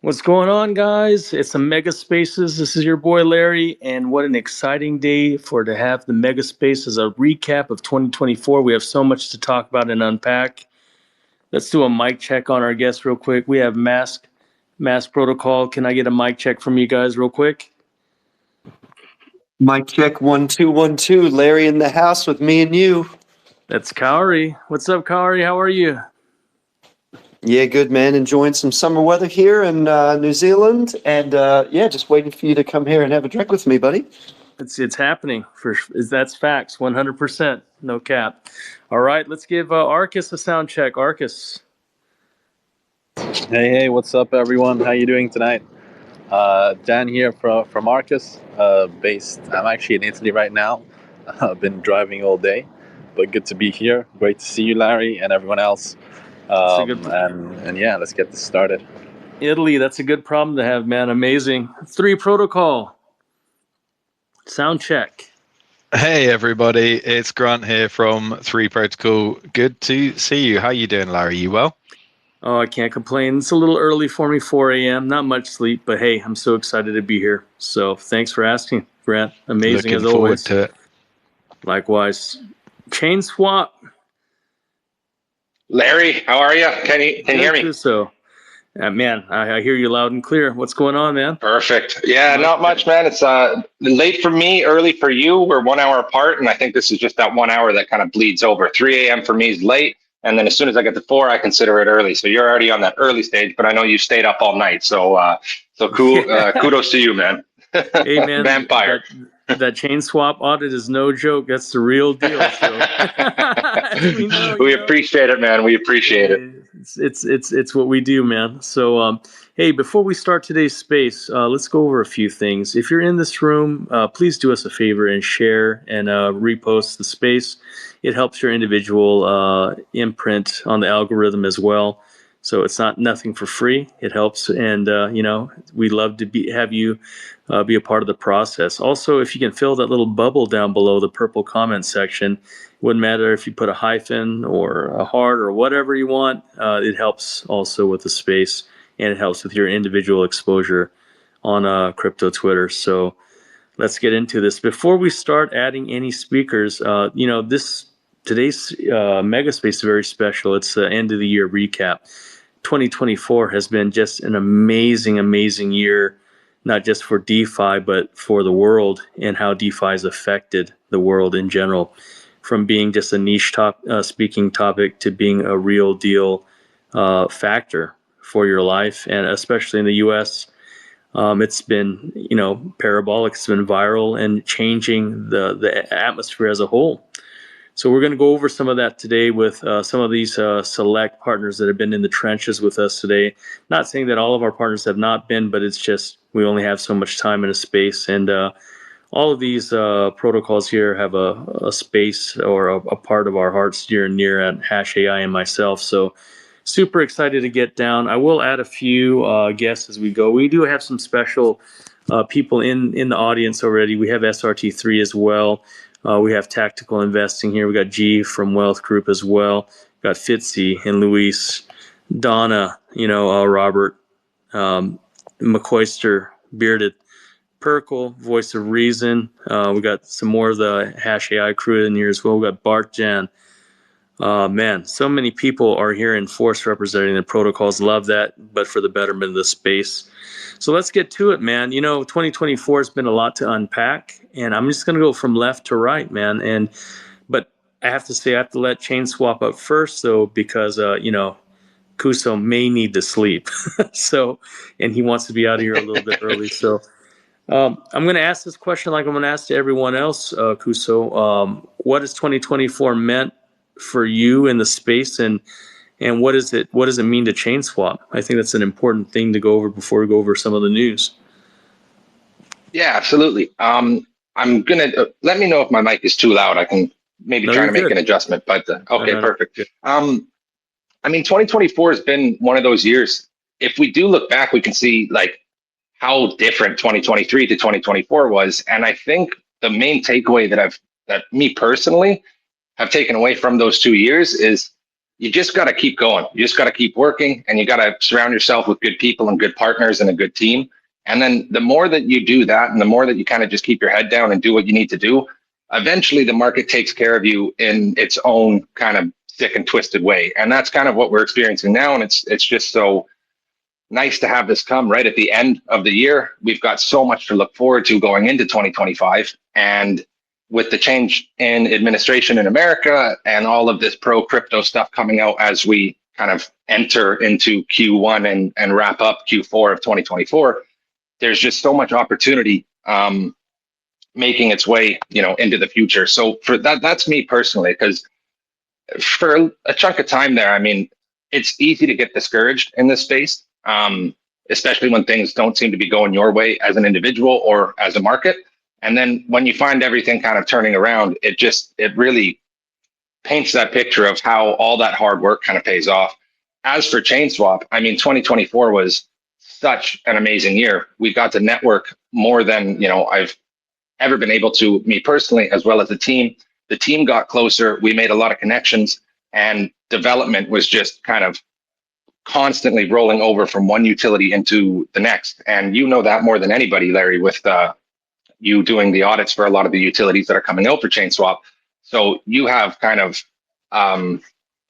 What's going on, guys? It's the Mega Spaces. This is your boy Larry, and what an exciting day for to have the Mega Spaces, a recap of 2024. We have so much to talk about and unpack. Let's do a mic check on our guests real quick. We have mask protocol. Can I get a mic check from you guys real quick? Mic check 1 2 1 2. Larry in the house with me and you. That's Kauri. What's up, Kauri? How are you? Yeah, good man. Enjoying some summer weather here in New Zealand, and just waiting for you to come here and have a drink with me, buddy. It's happening. That's facts. 100%. No cap. All right, let's give Arcus a sound check. Arcus. Hey, what's up, everyone? How you doing tonight? Dan here from Arcus. I'm actually in Italy right now. I've been driving all day, but good to be here. Great to see you, Larry, and everyone else. And yeah, let's get this started. Italy, that's a good problem to have, man. Amazing. 3 Protocol. Sound check. Hey everybody, it's Grant here from 3 Protocol. Good to see you. How you doing, Larry? You well? Oh, I can't complain. It's a little early for me, 4 a.m. Not much sleep, but hey, I'm so excited to be here. So thanks for asking, Grant. Amazing Looking as always. forward to it. Likewise. Chain swap. Larry, how are you? Can you hear me? So, man, I hear you loud and clear. What's going on, man? Perfect. Yeah, not much, man. It's late for me, early for you. We're 1 hour apart, and I think this is just that 1 hour that kind of bleeds over. 3 a.m. for me is late, and then as soon as I get to 4, I consider it early. So you're already on that early stage, but I know you stayed up all night. So cool. Kudos to you, man. Hey, man. Vampire. That chain swap audit is no joke. That's the real deal. So. we appreciate it, man. We appreciate it. It's what we do, man. So, hey, before we start today's space, let's go over a few things. If you're in this room, please do us a favor and share and repost the space. It helps your individual imprint on the algorithm as well. So it's nothing for free. It helps, and we love to have you be a part of the process. Also, if you can fill that little bubble down below the purple comment section, it wouldn't matter if you put a hyphen or a heart or whatever you want. It helps also with the space, and it helps with your individual exposure on crypto Twitter. So let's get into this. Before we start adding any speakers, today's mega space is very special. It's the end of the year recap. 2024 has been just an amazing, amazing year, not just for DeFi, but for the world and how DeFi has affected the world in general, from being just a niche speaking topic to being a real deal factor for your life. And especially in the US, it's been, parabolic, it's been viral and changing the atmosphere as a whole. So we're going to go over some of that today with some of these select partners that have been in the trenches with us today. Not saying that all of our partners have not been, but it's just we only have so much time and a space. And all of these protocols here have a space or a part of our hearts dear and near at HASHAI and myself. So super excited to get down. I will add a few guests as we go. We do have some special people in the audience already. We have SRT3 as well. We have Tactical Investing here. We got G from Wealth Group as well. We got Fitzy and Luis, Donna, Robert, McCoyster, Bearded, Perkle, Voice of Reason. We got some more of the HASHAI crew in here as well. We got Bart Jan. Man, so many people are here in force representing the protocols. Love that, but for the betterment of the space. So let's get to it, man. 2024 has been a lot to unpack, and I'm just going to go from left to right, man. But I have to say, I have to let Chain swap up first, though, because, Kuso may need to sleep. And he wants to be out of here a little bit early. So I'm going to ask this question like I'm going to ask to everyone else, Kuso. What has 2024 meant for you in the space, and what does it mean to chain swap? I think that's an important thing to go over before we go over some of the news. Yeah, absolutely. I'm gonna let me know if my mic is too loud. I can maybe try to make an adjustment. But okay, perfect. 2024 has been one of those years. If we do look back, we can see like how different 2023 to 2024 was, and I think the main takeaway that me personally have taken away from those 2 years is, you just got to keep going. You just got to keep working, and you got to surround yourself with good people and good partners and a good team. And then the more that you do that, and the more that you kind of just keep your head down and do what you need to do, eventually the market takes care of you in its own kind of sick and twisted way. And that's kind of what we're experiencing now. And it's just so nice to have this come right at the end of the year. We've got so much to look forward to going into 2025. And with the change in administration in America and all of this pro crypto stuff coming out as we kind of enter into Q1 and wrap up Q4 of 2024, there's just so much opportunity making its way, into the future. So for that's me personally, because for a chunk of time there, I mean, it's easy to get discouraged in this space, especially when things don't seem to be going your way as an individual or as a market. And then when you find everything kind of turning around, it really paints that picture of how all that hard work kind of pays off. As for ChainSwap, I mean, 2024 was such an amazing year. We got to network more than, I've ever been able to, me personally, as well as the team. The team got closer. We made a lot of connections, and development was just kind of constantly rolling over from one utility into the next. And you know that more than anybody, Larry, with you doing the audits for a lot of the utilities that are coming out for ChainSwap. So you have kind of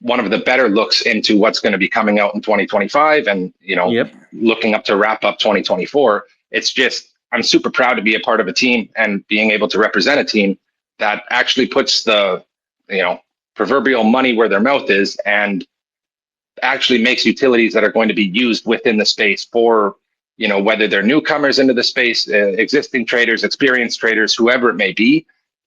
one of the better looks into what's going to be coming out in 2025, and Yep. looking up to wrap up 2024. It's just, I'm super proud to be a part of a team and being able to represent a team that actually puts the proverbial money where their mouth is, and actually makes utilities that are going to be used within the space for, whether they're newcomers into the space, existing traders, experienced traders, whoever it may be.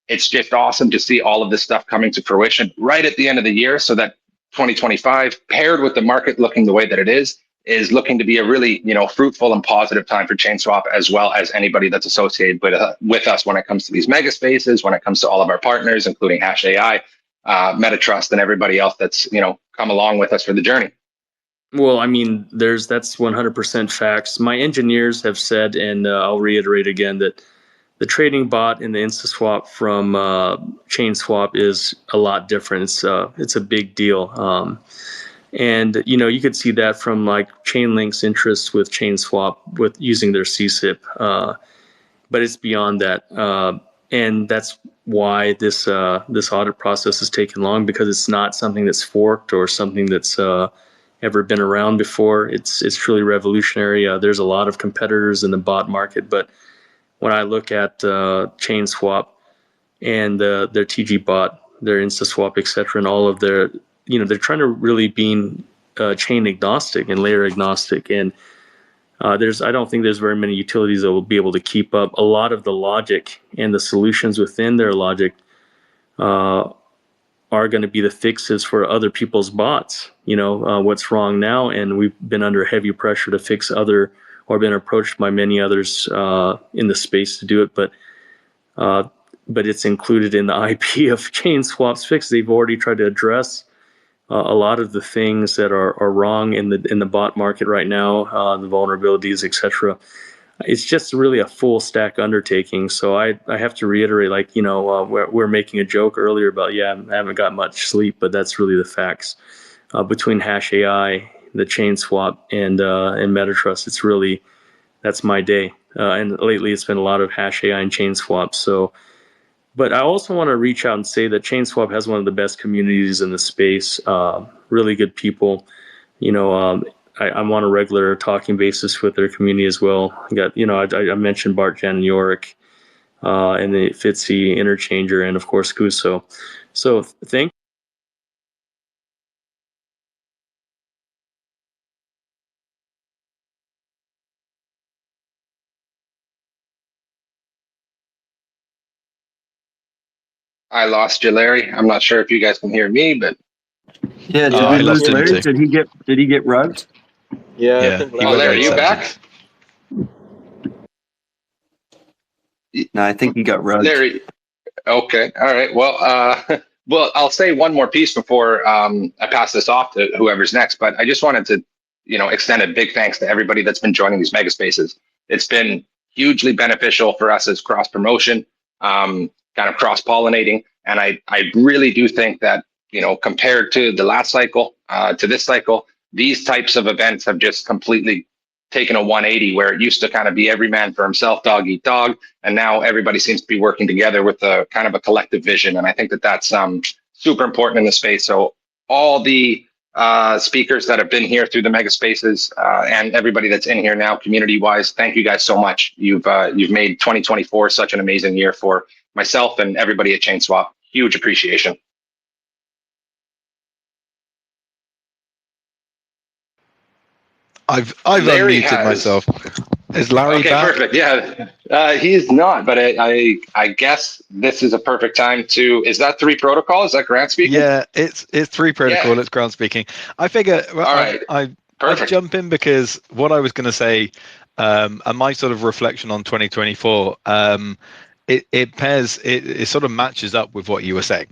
It's just awesome to see all of this stuff coming to fruition right at the end of the year, so that 2025, paired with the market looking the way that it is looking to be a really, fruitful and positive time for ChainSwap, as well as anybody that's associated with us when it comes to these mega spaces, when it comes to all of our partners, including HASHAI, MetaTrust, and everybody else that's, come along with us for the journey. Well, I mean, that's 100% facts. My engineers have said, and I'll reiterate again, that the trading bot and the InstaSwap from ChainSwap is a lot different. It's a big deal. And you could see that from like Chainlink's interest with ChainSwap with using their CSIP, but it's beyond that, and that's why this audit process has taken long, because it's not something that's forked or something that's ever been around before. It's truly revolutionary. There's a lot of competitors in the bot market, but when I look at ChainSwap and their TG bot, their InstaSwap, etc., and all of their, they're trying to really be chain agnostic and layer agnostic. And I don't think there's very many utilities that will be able to keep up. A lot of the logic and the solutions within their logic are going to be the fixes for other people's bots. What's wrong now, and we've been under heavy pressure to fix or been approached by many others in the space to do it, but it's included in the IP of ChainSwap's fix. They've already tried to address a lot of the things that are wrong in the bot market right now, the vulnerabilities, etc. It's just really a full stack undertaking. So I have to reiterate, we're making a joke earlier about, I haven't got much sleep, but that's really the facts. Between HashAI, the ChainSwap, and MetaTrust, that's my day. And lately it's been a lot of HashAI and ChainSwap. So, but I also want to reach out and say that ChainSwap has one of the best communities in the space. Really good people. I'm on a regular talking basis with their community as well. I got, I mentioned Bart, Jan, and Yorick, and the Fitzy, Interchanger, and of course Guso. So thank. I lost you, Larry. I'm not sure if you guys can hear me, but Yeah, did I we lost lose him Larry? too. Did he get rugged? Yeah, I Yeah, think he oh, went Larry, very you silent. back? No, I think he got rugged. Larry, okay, all right. Well, well, I'll say one more piece before I pass this off to whoever's next. But I just wanted to, extend a big thanks to everybody that's been joining these mega spaces. It's been hugely beneficial for us as cross promotion, kind of cross pollinating, and I really do think that compared to the last cycle, to this cycle, these types of events have just completely taken a 180, where it used to kind of be every man for himself, dog eat dog, and now everybody seems to be working together with a kind of a collective vision. And I think that that's super important in the space. So all the speakers that have been here through the mega spaces, and everybody that's in here now community wise, thank you guys so much. You've made 2024 such an amazing year for myself and everybody at ChainSwap. Huge appreciation. I've Larry unmuted myself. Is Larry Okay, back? perfect. Yeah, he's not, but I guess this is a perfect time to. Is that three protocol? Is that Grant speaking? Yeah, it's three protocol. Yeah. It's Grant speaking. I figure All right. I'd Perfect. jump in because what I was going to say, and my sort of reflection on 2024, it sort of matches up with what you were saying.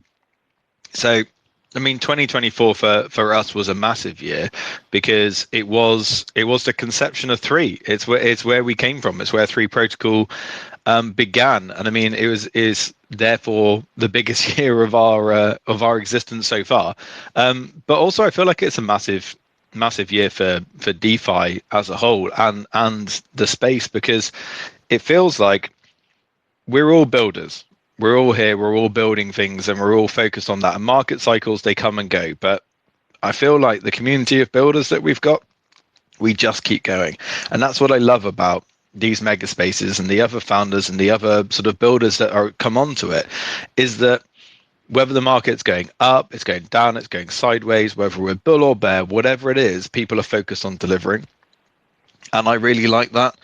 So, I mean, 2024 for us was a massive year because it was the conception of three. It's where we came from. It's where three protocol began, and I mean, is therefore the biggest year of our existence so far. But also, I feel like it's a massive year for DeFi as a whole and the space, because it feels like we're all builders. We're all here, we're all building things, and we're all focused on that. And market cycles, they come and go. But I feel like the community of builders that we've got, we just keep going. And that's what I love about these mega spaces and the other founders and the other sort of builders that are come onto it, is that whether the market's going up, it's going down, it's going sideways, whether we're bull or bear, whatever it is, people are focused on delivering. And I really like that.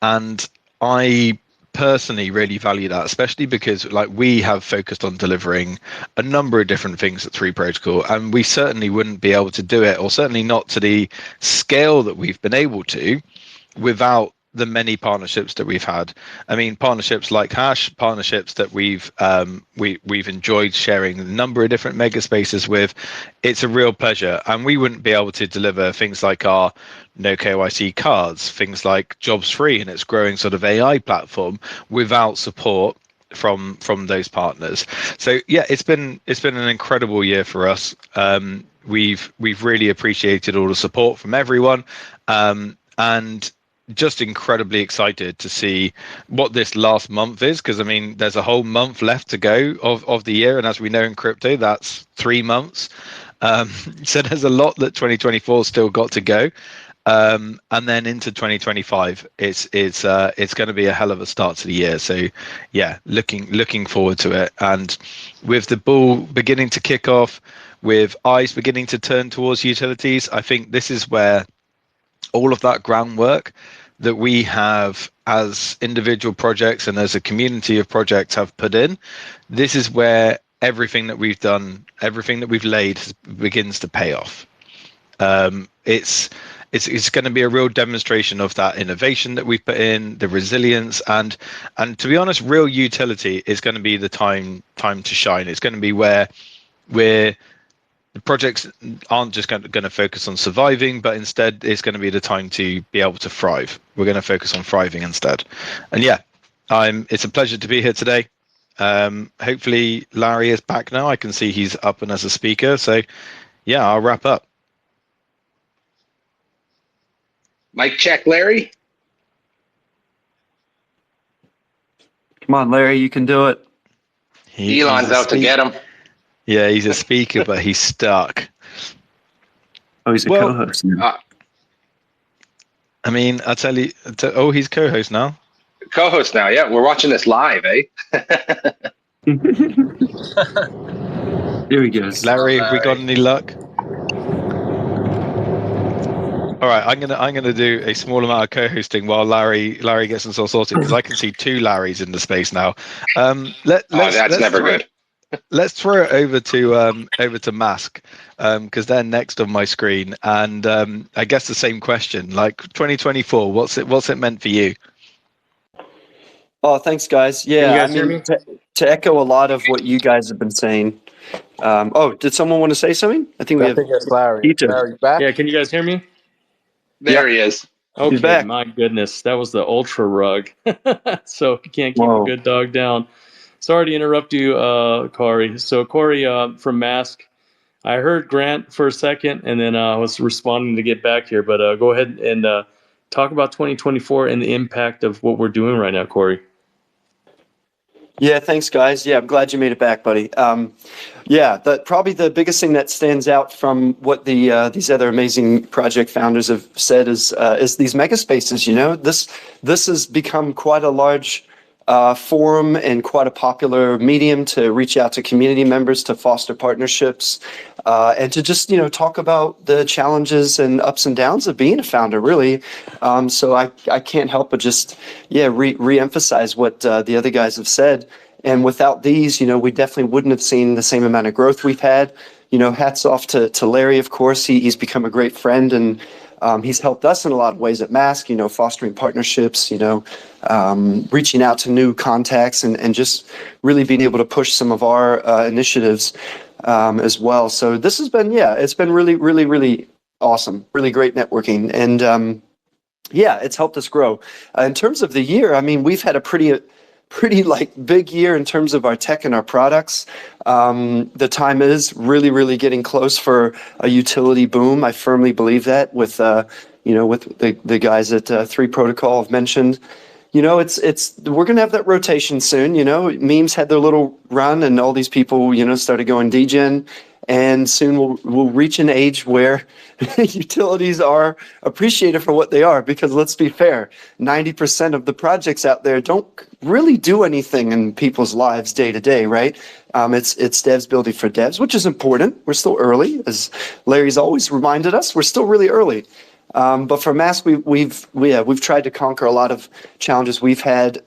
And I personally really value that, especially because like we have focused on delivering a number of different things at Three Protocol, and we certainly wouldn't be able to do it, or certainly not to the scale that we've been able to, without the many partnerships that we've had. I mean, partnerships like Hash, partnerships that we've enjoyed sharing a number of different mega spaces with. It's a real pleasure, and we wouldn't be able to deliver things like our no KYC cards, things like Jobs Free and its growing sort of AI platform, without support from those partners. So yeah, it's been an incredible year for us. We've really appreciated all the support from everyone, and just incredibly excited to see what this last month is, because I mean, there's a whole month left to go of the year, and as we know in crypto, that's 3 months. So there's a lot that 2024 still got to go, and then into 2025, it's going to be a hell of a start to the year. So yeah, looking forward to it, and with the bull beginning to kick off, with eyes beginning to turn towards utilities, I think this is where all of that groundwork that we have as individual projects and as a community of projects have put in, this is where everything that we've done, everything that we've laid begins to pay off. It's going to be a real demonstration of that innovation that we've put in, the resilience, and to be honest, real utility is going to be the time to shine. It's going to be where the projects aren't just going to focus on surviving, but instead it's going to be the time to be able to thrive. We're going to focus on thriving instead. And yeah, it's a pleasure to be here today. Hopefully Larry is back now. I can see he's up and as a speaker. So yeah, I'll wrap up. Mic check, Larry. Come on, Larry, you can do it. Elon's out to get him. Yeah, he's a speaker, but he's stuck. Oh, he's a co-host now. I mean, I tell you, he's co-host now. Co-host now, yeah. We're watching this live, eh? Here he goes. Larry, have we got any luck? All right, I'm gonna do a small amount of co-hosting while Larry gets himself sorted, because I can see 2 Larrys in the space now. That's never good. Let's throw it over to Mask, because they're next on my screen, and I guess the same question. Like 2024, what's it meant for you? Oh, thanks, guys. Yeah, I mean, to echo a lot of what you guys have been saying. Did someone want to say something? I think it's Larry. Larry, back? Yeah, can you guys hear me? There he is. Okay, He's back. my goodness, that was the ultra rug. So you can't keep a good dog down. Sorry to interrupt you, Corey. So Corey from Mask, I heard Grant for a second, and then I was responding to get back here. But go ahead and talk about 2024 and the impact of what we're doing right now, Corey. Yeah, thanks, guys. Yeah, I'm glad you made it back, buddy. Probably the biggest thing that stands out from what these other amazing project founders have said is these mega spaces. You know, this has become quite a large forum and quite a popular medium to reach out to community members, to foster partnerships, and to just talk about the challenges and ups and downs of being a founder. Really, so I can't help but just re-emphasize what the other guys have said. And without these, we definitely wouldn't have seen the same amount of growth we've had. Hats off to Larry, of course. He's become a great friend, and he's helped us in a lot of ways at Mask, fostering partnerships, reaching out to new contacts, and just really being able to push some of our initiatives as well. So this has been, it's been really, really, really awesome, really great networking. And it's helped us grow. In terms of the year, I mean, we've had a pretty like big year in terms of our tech and our products. The time is really, really getting close for a utility boom. I firmly believe that with the guys at 3 Protocol have mentioned. We're gonna have that rotation soon. Memes had their little run, and all these people started going degen, and soon we'll reach an age where utilities are appreciated for what they are. Because let's be fair, 90% of the projects out there don't really do anything in people's lives day to day, right? It's devs building for devs, which is important. We're still early, as Larry's always reminded us. We're still really early. But for Mask, we've tried to conquer a lot of challenges we've had.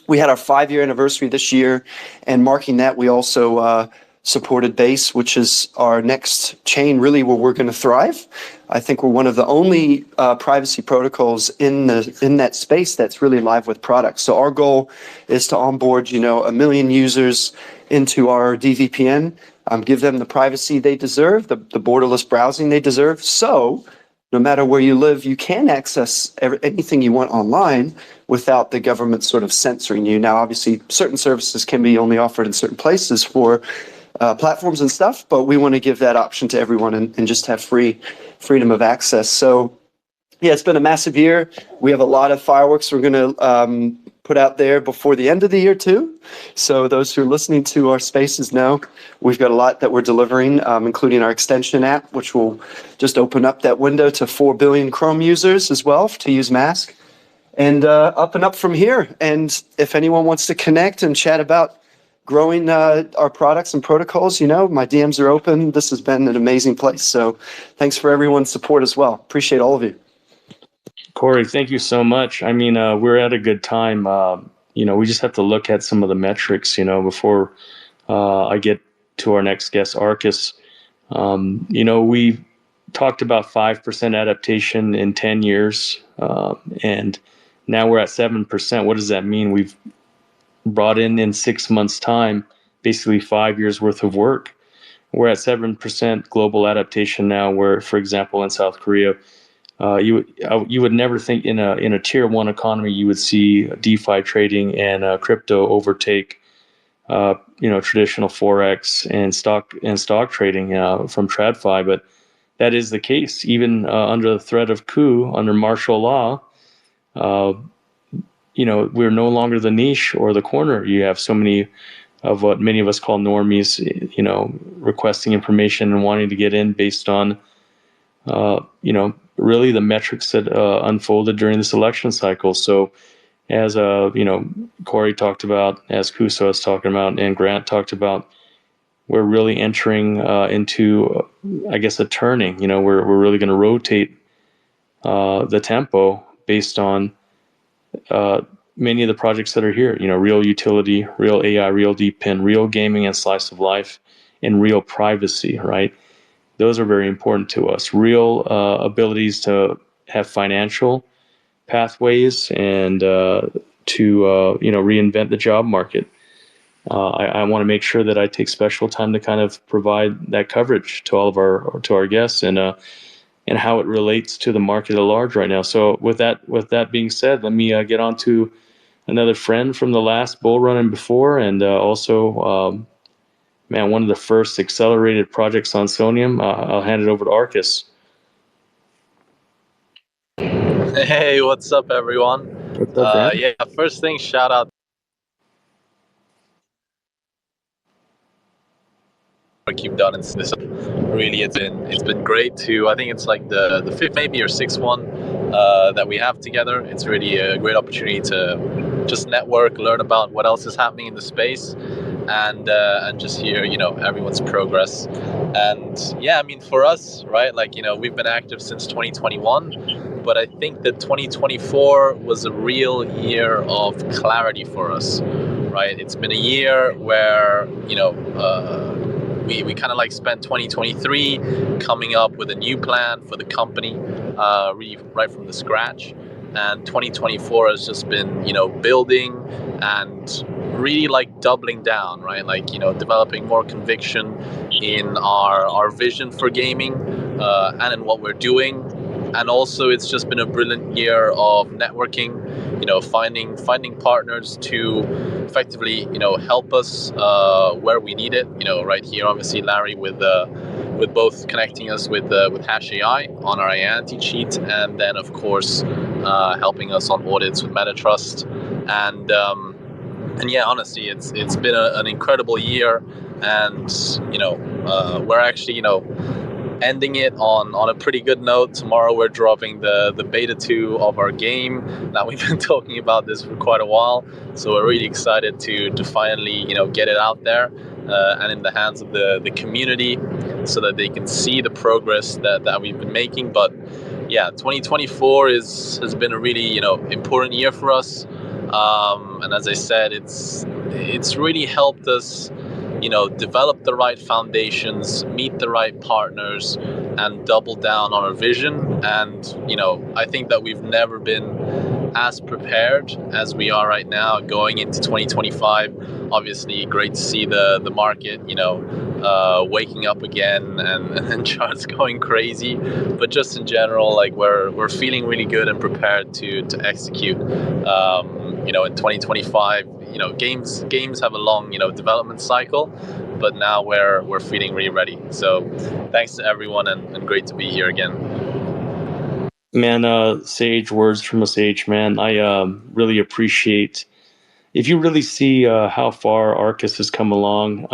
We had our 5-year anniversary this year, and marking that, we also supported Base, which is our next chain, really, where we're going to thrive. I think we're one of the only privacy protocols in that space that's really live with products. So our goal is to onboard, 1 million users into our DVPN, give them the privacy they deserve, the borderless browsing they deserve. So no matter where you live, you can access anything you want online without the government sort of censoring you. Now, obviously, certain services can be only offered in certain places for platforms and stuff, but we want to give that option to everyone and just have freedom of access. So, it's been a massive year. We have a lot of fireworks we're going to put out there before the end of the year too. So those who are listening to our spaces know we've got a lot that we're delivering, including our extension app, which will just open up that window to 4 billion Chrome users as well to use Mask. And up and up from here. And if anyone wants to connect and chat about growing our products and protocols, my DMs are open. This has been an amazing place. So thanks for everyone's support as well. Appreciate all of you. Corey, thank you so much. I mean, we're at a good time. We just have to look at some of the metrics, before I get to our next guest, Arcus. We talked about 5% adaptation in 10 years, and now we're at 7%. What does that mean? We've brought in 6 months' time, basically 5 years worth of work. We're at 7% global adaptation now, where, for example, in South Korea, you would never think in a tier 1 economy you would see DeFi trading and crypto overtake traditional forex and stock trading from TradFi, but that is the case. Even under the threat of coup, under martial law, we're no longer the niche or the corner. You have so many of what many of us call normies, requesting information and wanting to get in based on really the metrics that unfolded during this election cycle. So as Corey talked about, as Kuso was talking about, and Grant talked about, we're really entering into, I guess, a turning. We're really going to rotate the tempo based on many of the projects that are here. Real utility, real AI, real deep pin, real gaming and slice of life, and real privacy, right? Those are very important to us. Real abilities to have financial pathways and to reinvent the job market. I want to make sure that I take special time to kind of provide that coverage to all of our guests and how it relates to the market at large right now. So with that being said, let me get on to another friend from the last bull run and before, and also man, one of the first accelerated projects on Sonium. I'll hand it over to Arcus. Hey, what's up, everyone? What's up, Dan? Yeah, first thing, shout out what you've done in this. Really, it's been great to. I think it's like the fifth, maybe, or sixth one that we have together. It's really a great opportunity to just network, learn about what else is happening in the space, and just hear everyone's progress. And yeah, I mean, for us, right? Like, we've been active since 2021, but I think that 2024 was a real year of clarity for us, right? It's been a year where we kind of like spent 2023 coming up with a new plan for the company, really right from the scratch. And 2024 has just been, building and really like doubling down, right? Like, developing more conviction in our vision for gaming and in what we're doing. And also, it's just been a brilliant year of networking, finding partners to effectively, help us where we need it. Right here, obviously, Larry with both connecting us with HASHAI on our identity sheet, and then of course helping us on audits with MetaTrust. And yeah, honestly, it's been an incredible year, and we're actually ending it on a pretty good note. Tomorrow we're dropping the beta 2 of our game. Now, we've been talking about this for quite a while, so we're really excited to finally get it out there and in the hands of the community, so that they can see the progress that we've been making. But yeah, 2024 has been a really important year for us, and as I said, it's really helped us develop the right foundations, meet the right partners, and double down on our vision. And I think that we've never been as prepared as we are right now going into 2025. Obviously, great to see the market waking up again, and charts going crazy. But just in general, like, we're feeling really good and prepared to execute in 2025. Games have a long development cycle, but now we're feeling really ready. So thanks to everyone, and great to be here again. Man, sage words from a sage, man. I really appreciate if you really see how far Arcus has come along.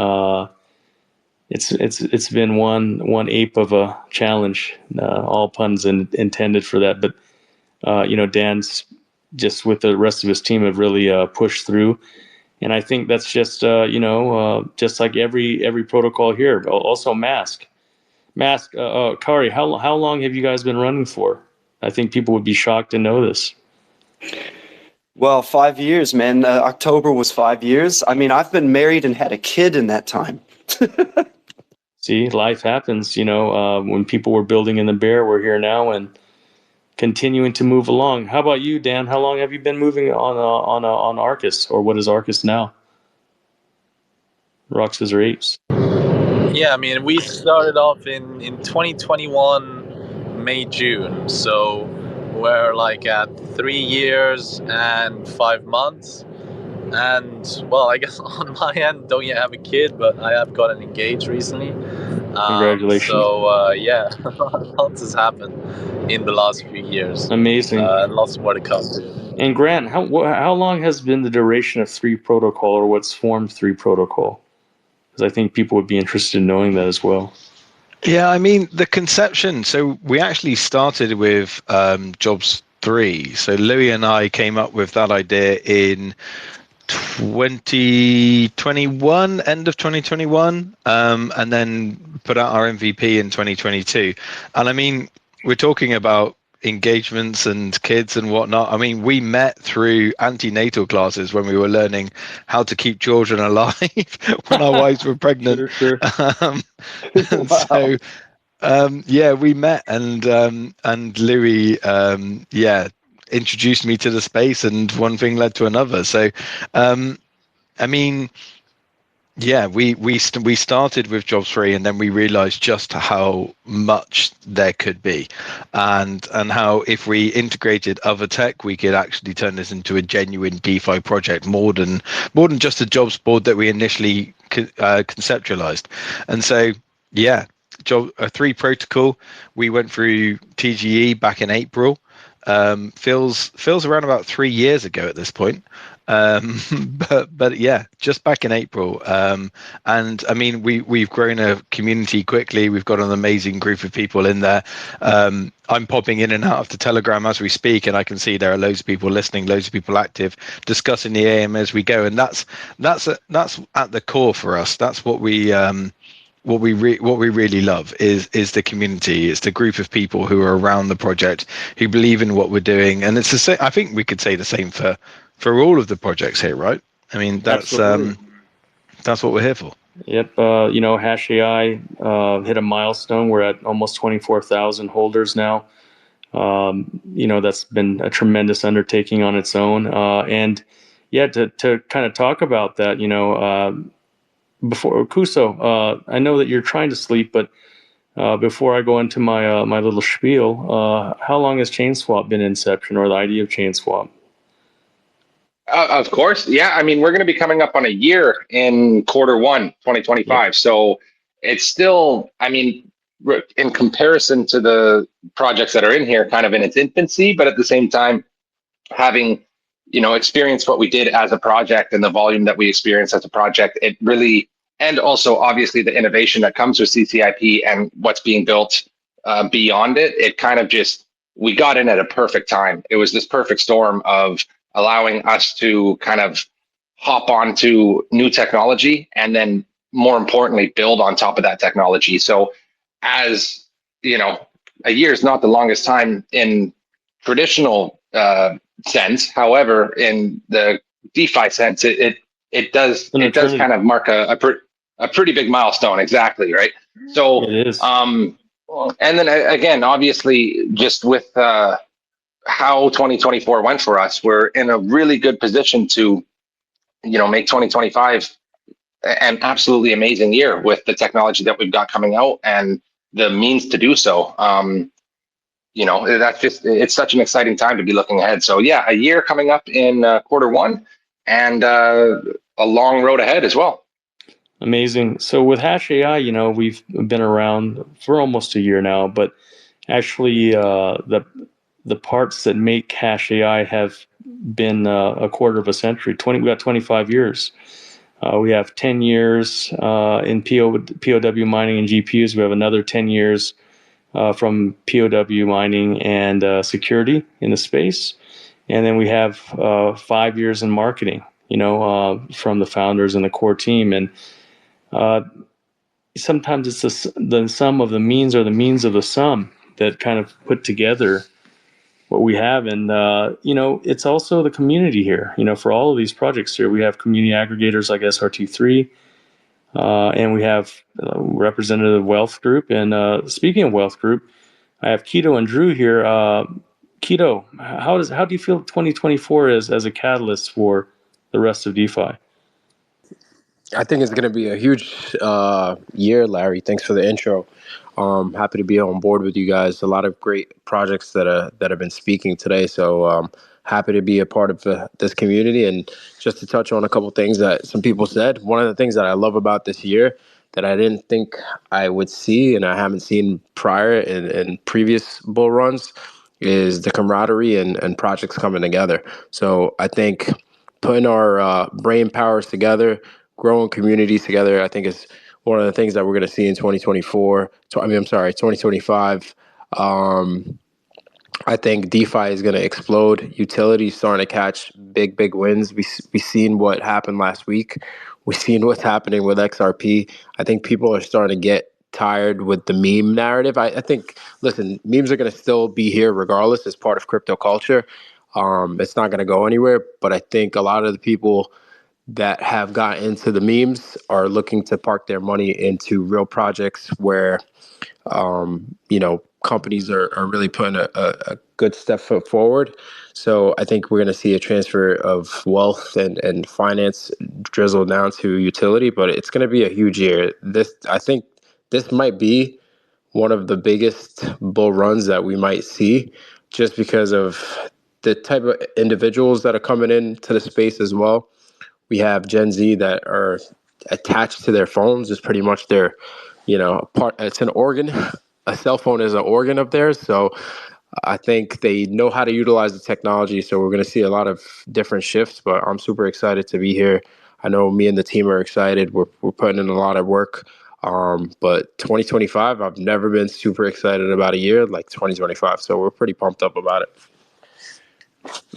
It's been one ape of a challenge, all puns intended for that. But Dan's just with the rest of his team have really pushed through, and I think that's just just like every protocol here. Also, Mask, Kari. How long have you guys been running for? I think people would be shocked to know this. Well, 5 years, man. October was 5 years. I mean, I've been married and had a kid in that time. See, life happens. When people were building in the bear, we're here now and continuing to move along. How about you, Dan? How long have you been moving on Arcus, or what is Arcus now? Rocks, Scissors, Apes. Yeah, I mean, we started off in 2021, May, June. So we're like at 3 years and 5 months. And well, I guess on my end, don't yet have a kid, but I have gotten engaged recently. Congratulations. So yeah, lots has happened in the last few years. Amazing. And lots more to come too. And Grant, how long has been the duration of 3 Protocol, or what's formed 3 Protocol? Because I think people would be interested in knowing that as well. Yeah, I mean, the conception. So we actually started with Jobs 3. So Louis and I came up with that idea in 2021, end of 2021, and then put out our MVP in 2022. And I mean, we're talking about engagements and kids and whatnot. I mean, we met through antenatal classes when we were learning how to keep children alive when our wives were pregnant. Sure. Wow. So we met, and Louis introduced me to the space, and one thing led to another. So I mean, Yeah, we started with jobs free, and then we realized just how much there could be, and how if we integrated other tech, we could actually turn this into a genuine DeFi project, more than just a jobs board that we initially conceptualized. And so, yeah, job a three protocol. We went through TGE back in April. Feels around about 3 years ago at this point. But yeah, just back in April. And I mean, we've grown a community quickly. We've got an amazing group of people in there. I'm popping in and out of the Telegram as we speak, and I can see there are loads of people listening, loads of people active, discussing the AM as we go, and that's at the core for us. That's what we really love is the community. It's the group of people who are around the project, who believe in what we're doing, and it's the same. I think we could say the same for all of the projects here, right? I mean, Absolutely. that's what we're here for. Yep. HASHAI hit a milestone. We're at almost 24,000 holders now. That's been a tremendous undertaking on its own. And yeah, to kind of talk about that, before Kuso, I know that you're trying to sleep, but before I go into my little spiel, how long has ChainSwap been inception, or the idea of ChainSwap? Of course. Yeah. I mean, we're going to be coming up on a year in Q1, 2025. Yep. So it's still, I mean, in comparison to the projects that are in here, kind of in its infancy, but at the same time, having, experienced what we did as a project and the volume that we experienced as a project, it really, and also obviously the innovation that comes with CCIP and what's being built beyond it, it kind of just, we got in at a perfect time. It was this perfect storm of allowing us to kind of hop onto new technology and then more importantly, build on top of that technology. So as you know, a year is not the longest time in traditional sense. However, in the DeFi sense, it does An kind eternity. of mark a pretty big milestone. Exactly, right. So It is. and then again, obviously, just with how 2024 went for us, we're in a really good position to make 2025 an absolutely amazing year with the technology that we've got coming out and the means to do so. That's just, it's such an exciting time to be looking ahead. So yeah, a year coming up in Q1 and a long road ahead as well. Amazing. So with HashAI, we've been around for almost a year now, but actually, the parts that make HashAI have been a quarter of a century. We got 25 years. We have 10 years in POW mining and GPUs. We have another 10 years from POW mining and security in the space. And then we have 5 years in marketing, from the founders and the core team. And sometimes it's the sum of the means or the means of the sum that kind of put together what we have. And, it's also the community here, for all of these projects here. We have community aggregators like SRT3, and we have representative Wealth Group. And speaking of Wealth Group, I have Keto and Drew here. Keto, how do you feel 2024 is as a catalyst for the rest of DeFi? I think it's going to be a huge year, Larry. Thanks for the intro. Happy to be on board with you guys. A lot of great projects that have been speaking today. So happy to be a part of this community. And just to touch on a couple things that some people said, one of the things that I love about this year that I didn't think I would see and I haven't seen prior in previous bull runs is the camaraderie and projects coming together. So I think putting our brain powers together, growing communities together, I think is one of the things that we're going to see in 2024. 2025. I think DeFi is going to explode. Utility is starting to catch big wins. We seen what happened last week. We've seen what's happening with XRP. I think people are starting to get tired with the meme narrative. I think, listen, memes are going to still be here regardless as part of crypto culture. It's not going to go anywhere. But I think a lot of the people that have gotten into the memes are looking to park their money into real projects where companies are really putting a good step foot forward. So I think we're going to see a transfer of wealth and finance drizzle down to utility, but it's going to be a huge year. I think this might be one of the biggest bull runs that we might see, just because of the type of individuals that are coming into the space as well. We have Gen Z that are attached to their phones. It's pretty much their, part. It's an organ. A cell phone is an organ of theirs. So I think they know how to utilize the technology. So we're going to see a lot of different shifts. But I'm super excited to be here. I know me and the team are excited. We're putting in a lot of work. But 2025, I've never been super excited about a year like 2025. So we're pretty pumped up about it.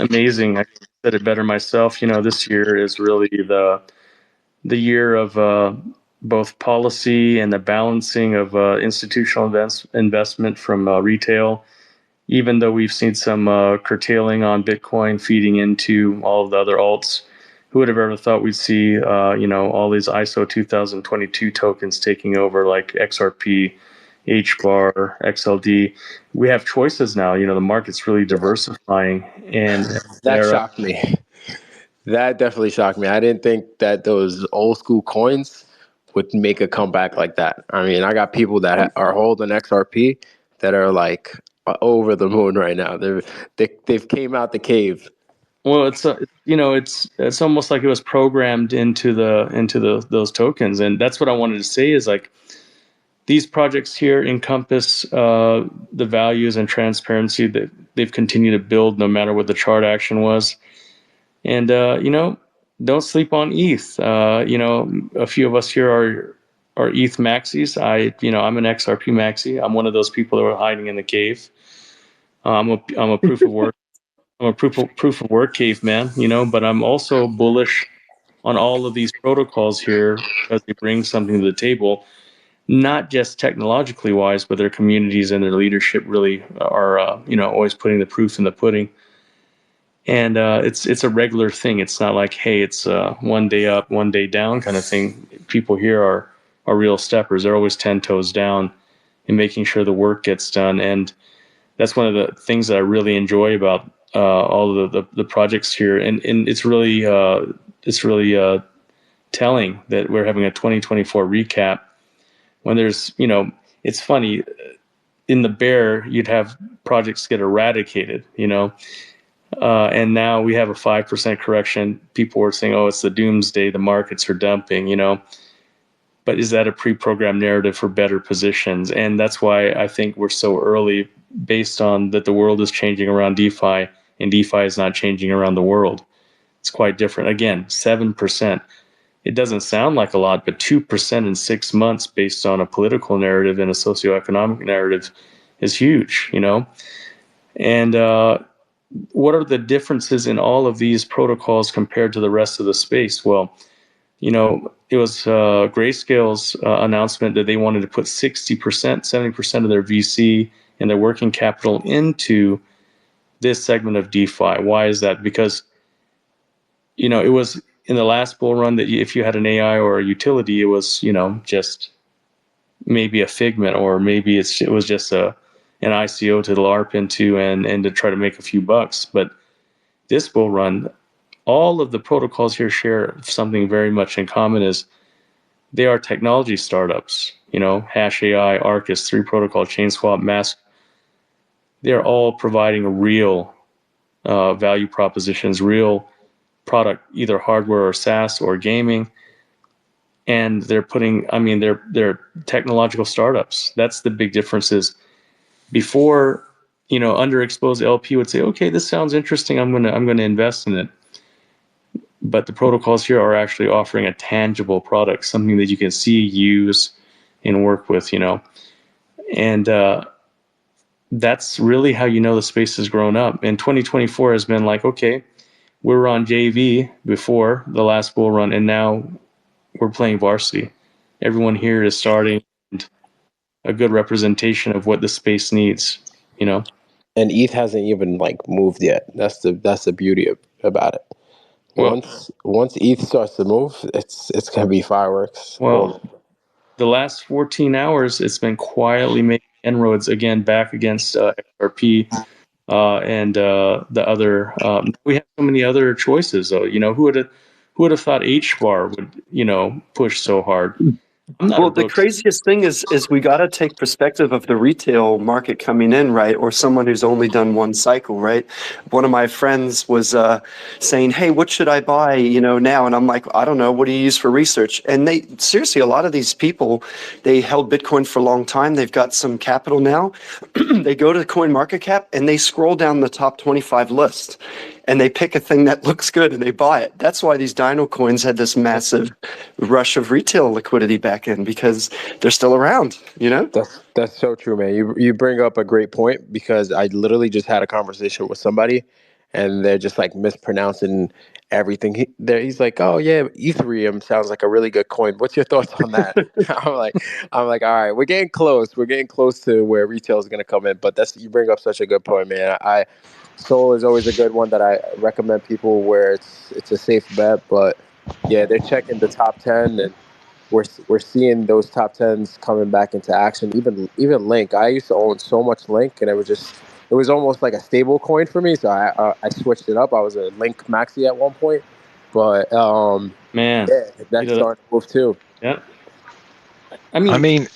Amazing. I said it better myself. This year is really the year of both policy and the balancing of institutional investment from retail. Even though we've seen some curtailing on Bitcoin feeding into all of the other alts, who would have ever thought we'd see all these ISO 2022 tokens taking over, like XRP, HBAR, XLD. We have choices now. The market's really diversifying, and That they're shocked me. That definitely shocked me. I didn't think that those old school coins would make a comeback like that. I mean, I got people that are holding XRP that are like over the moon right now. They've came out the cave. well, it's almost like it was programmed into those tokens, and that's what I wanted to say is like these projects here encompass the values and transparency that they've continued to build no matter what the chart action was. And, don't sleep on ETH. A few of us here are ETH maxis. I'm an XRP maxi. I'm one of those people that were hiding in the cave. I'm a proof of work. I'm a proof of work caveman, but I'm also bullish on all of these protocols here because they bring something to the table, not just technologically wise, but their communities and their leadership really are, always putting the proof in the pudding. And it's a regular thing. It's not like, hey, it's one day up, one day down kind of thing. People here are real steppers. They're always 10 toes down in making sure the work gets done. And that's one of the things that I really enjoy about all of the projects here. And it's really telling that we're having a 2024 recap when there's, it's funny, in the bear, you'd have projects get eradicated, and now we have a 5% correction. People were saying, oh, it's the doomsday, the markets are dumping, but is that a pre-programmed narrative for better positions? And that's why I think we're so early, based on that the world is changing around DeFi, and DeFi is not changing around the world. It's quite different. Again, 7%. It doesn't sound like a lot, but 2% in 6 months based on a political narrative and a socioeconomic narrative is huge, And what are the differences in all of these protocols compared to the rest of the space? Well, it was Grayscale's announcement that they wanted to put 60%, 70% of their VC and their working capital into this segment of DeFi. Why is that? Because, it was in the last bull run that if you had an AI or a utility, it was, just maybe a figment, or maybe it was just an ICO to LARP into and to try to make a few bucks. But this bull run, all of the protocols here share something very much in common, is they are technology startups. HASHAI, Arcus, 3 Protocol, ChainSwap, Mask. They're all providing real value propositions, real product, either hardware or SaaS or gaming. And they're they're technological startups. That's the big difference. Is before, underexposed LP would say, okay, this sounds interesting. I'm gonna invest in it. But the protocols here are actually offering a tangible product, something that you can see, use, and work with, And that's really how the space has grown up. And 2024 has been like, okay, we were on JV before the last bull run, and now we're playing varsity. Everyone here is starting a good representation of what the space needs, And ETH hasn't even moved yet. That's the beauty about it. Well, once ETH starts to move, it's gonna be fireworks. well, the last 14 hours, it's been quietly making inroads again back against XRP and the other. We have so many other choices, though. Who would have thought H bar would push so hard? I'm not a Well, the Brooks. craziest thing is we got to take perspective of the retail market coming in, right? Or someone who's only done one cycle, right? One of my friends was saying, "Hey, what should I buy, now?" And I'm like, "I don't know. What do you use for research?" And they seriously, a lot of these people, they held Bitcoin for a long time. They've got some capital now. They go to Coin Market Cap and they scroll down the top 25 list. And they pick a thing that looks good and they buy it. That's why these Dino coins had this massive rush of retail liquidity back in, because they're still around. That's so true, man. You bring up a great point, because I literally just had a conversation with somebody, and they're just like mispronouncing everything. He's like, "Oh yeah, Ethereum sounds like a really good coin. What's your thoughts on that?" I'm like, all right, we're getting close. We're getting close to where retail is going to come in. But you bring up such a good point, man. Sol is always a good one that I recommend people, where it's a safe bet. But yeah, they're checking the top 10, and we're seeing those top 10s coming back into action. Even Link. I used to own so much Link, and it was almost like a stable coin for me. So I switched it up. I was a Link maxi at one point, but Man, yeah, that's starting to move too. yeah. I I mean, mean,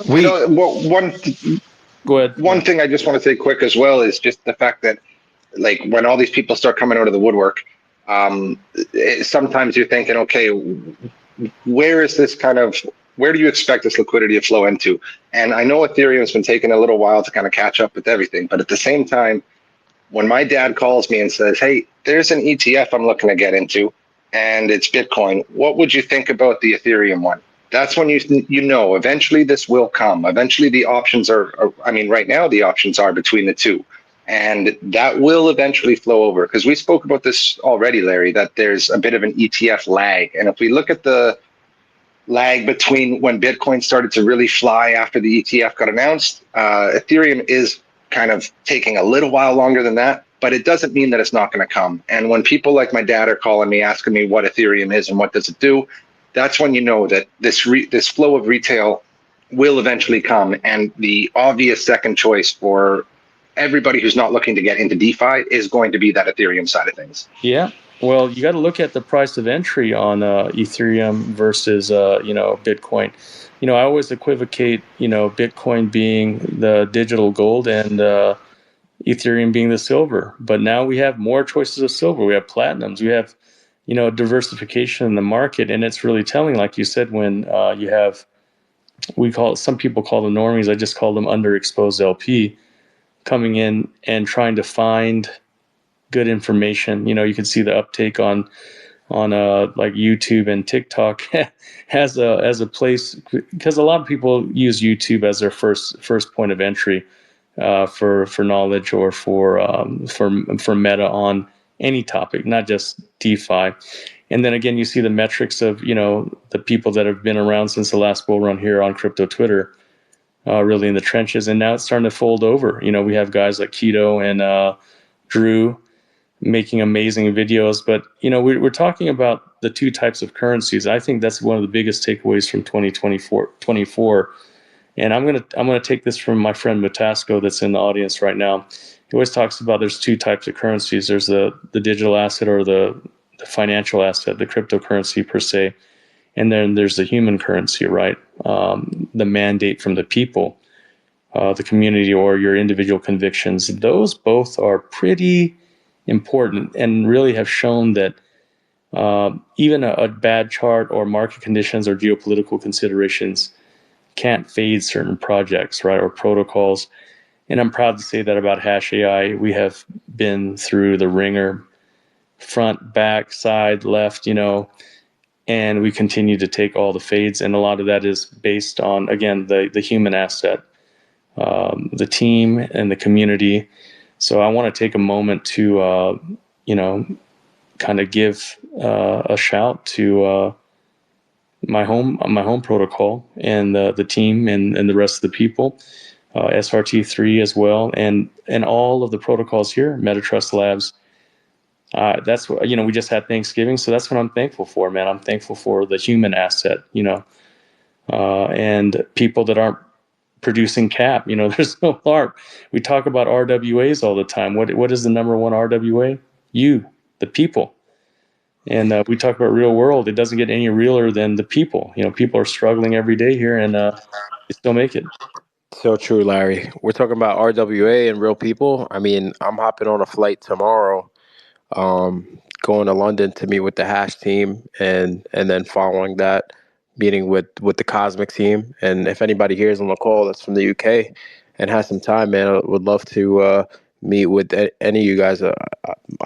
go ahead. one thing I just want to say quick as well is just the fact that, like, when all these people start coming out of the woodwork, sometimes you're thinking, okay, where do you expect this liquidity to flow into? And I know Ethereum's been taking a little while to kind of catch up with everything, but at the same time, when my dad calls me and says, "Hey, there's an ETF I'm looking to get into, and it's Bitcoin. What would you think about the Ethereum one?" That's when you know eventually this will come. Eventually the options I mean, right now the options are between the two, and that will eventually flow over, because we spoke about this already, Larry, that there's a bit of an ETF lag. And if we look at the lag between when Bitcoin started to really fly after the ETF got announced, Ethereum is kind of taking a little while longer than that, but it doesn't mean that it's not going to come. And when people like my dad are calling me, asking me what Ethereum is and what does it do, that's when you know that this flow of retail will eventually come. And the obvious second choice for everybody who's not looking to get into DeFi is going to be that Ethereum side of things. Yeah. Well, you got to look at the price of entry on Ethereum versus Bitcoin. I always equivocate Bitcoin being the digital gold and Ethereum being the silver. But now we have more choices of silver. We have platinums. We have diversification in the market, and it's really telling. Like you said, when you have, some people call them normies. I just call them underexposed LP coming in and trying to find good information. You can see the uptake on like YouTube and TikTok as a place, because a lot of people use YouTube as their first point of entry for knowledge, or for meta on any topic, not just DeFi. And then again, you see the metrics of the people that have been around since the last bull run here on crypto Twitter, really in the trenches, and now it's starting to fold over. We have guys like Keto and Drew making amazing videos, but we're talking about the two types of currencies. I think that's one of the biggest takeaways from 2024. And I'm gonna take this from my friend Matasco that's in the audience right now. He always talks about there's two types of currencies. There's the digital asset, or the financial asset, the cryptocurrency per se, and then there's the human currency, right? The mandate from the people, the community, or your individual convictions. Those both are pretty important, and really have shown that even a bad chart, or market conditions, or geopolitical considerations can't fade certain projects, right, or protocols. And I'm proud to say that about HASHAI. We have been through the ringer, front, back, side, left, and we continue to take all the fades. And a lot of that is based on, again, the human asset, the team and the community. So I want to take a moment to, kind of give a shout to my home protocol, and the team, and the rest of the people, SRT3 as well, and all of the protocols here, MetaTrust Labs. That's what, we just had Thanksgiving, so that's what I'm thankful for, man. I'm thankful for the human asset, and people that aren't producing cap. There's no ARP. We talk about RWAs all the time. What is the number one RWA? You, the people. And we talk about real world. It doesn't get any realer than the people. People are struggling every day here, and they still make it. So true, Larry. We're talking about RWA and real people. I mean, I'm hopping on a flight tomorrow, going to London to meet with the Hash team, and then following that, meeting with the Cosmic team. And if anybody here is on the call that's from the UK and has some time, man, I would love to meet with any of you guys.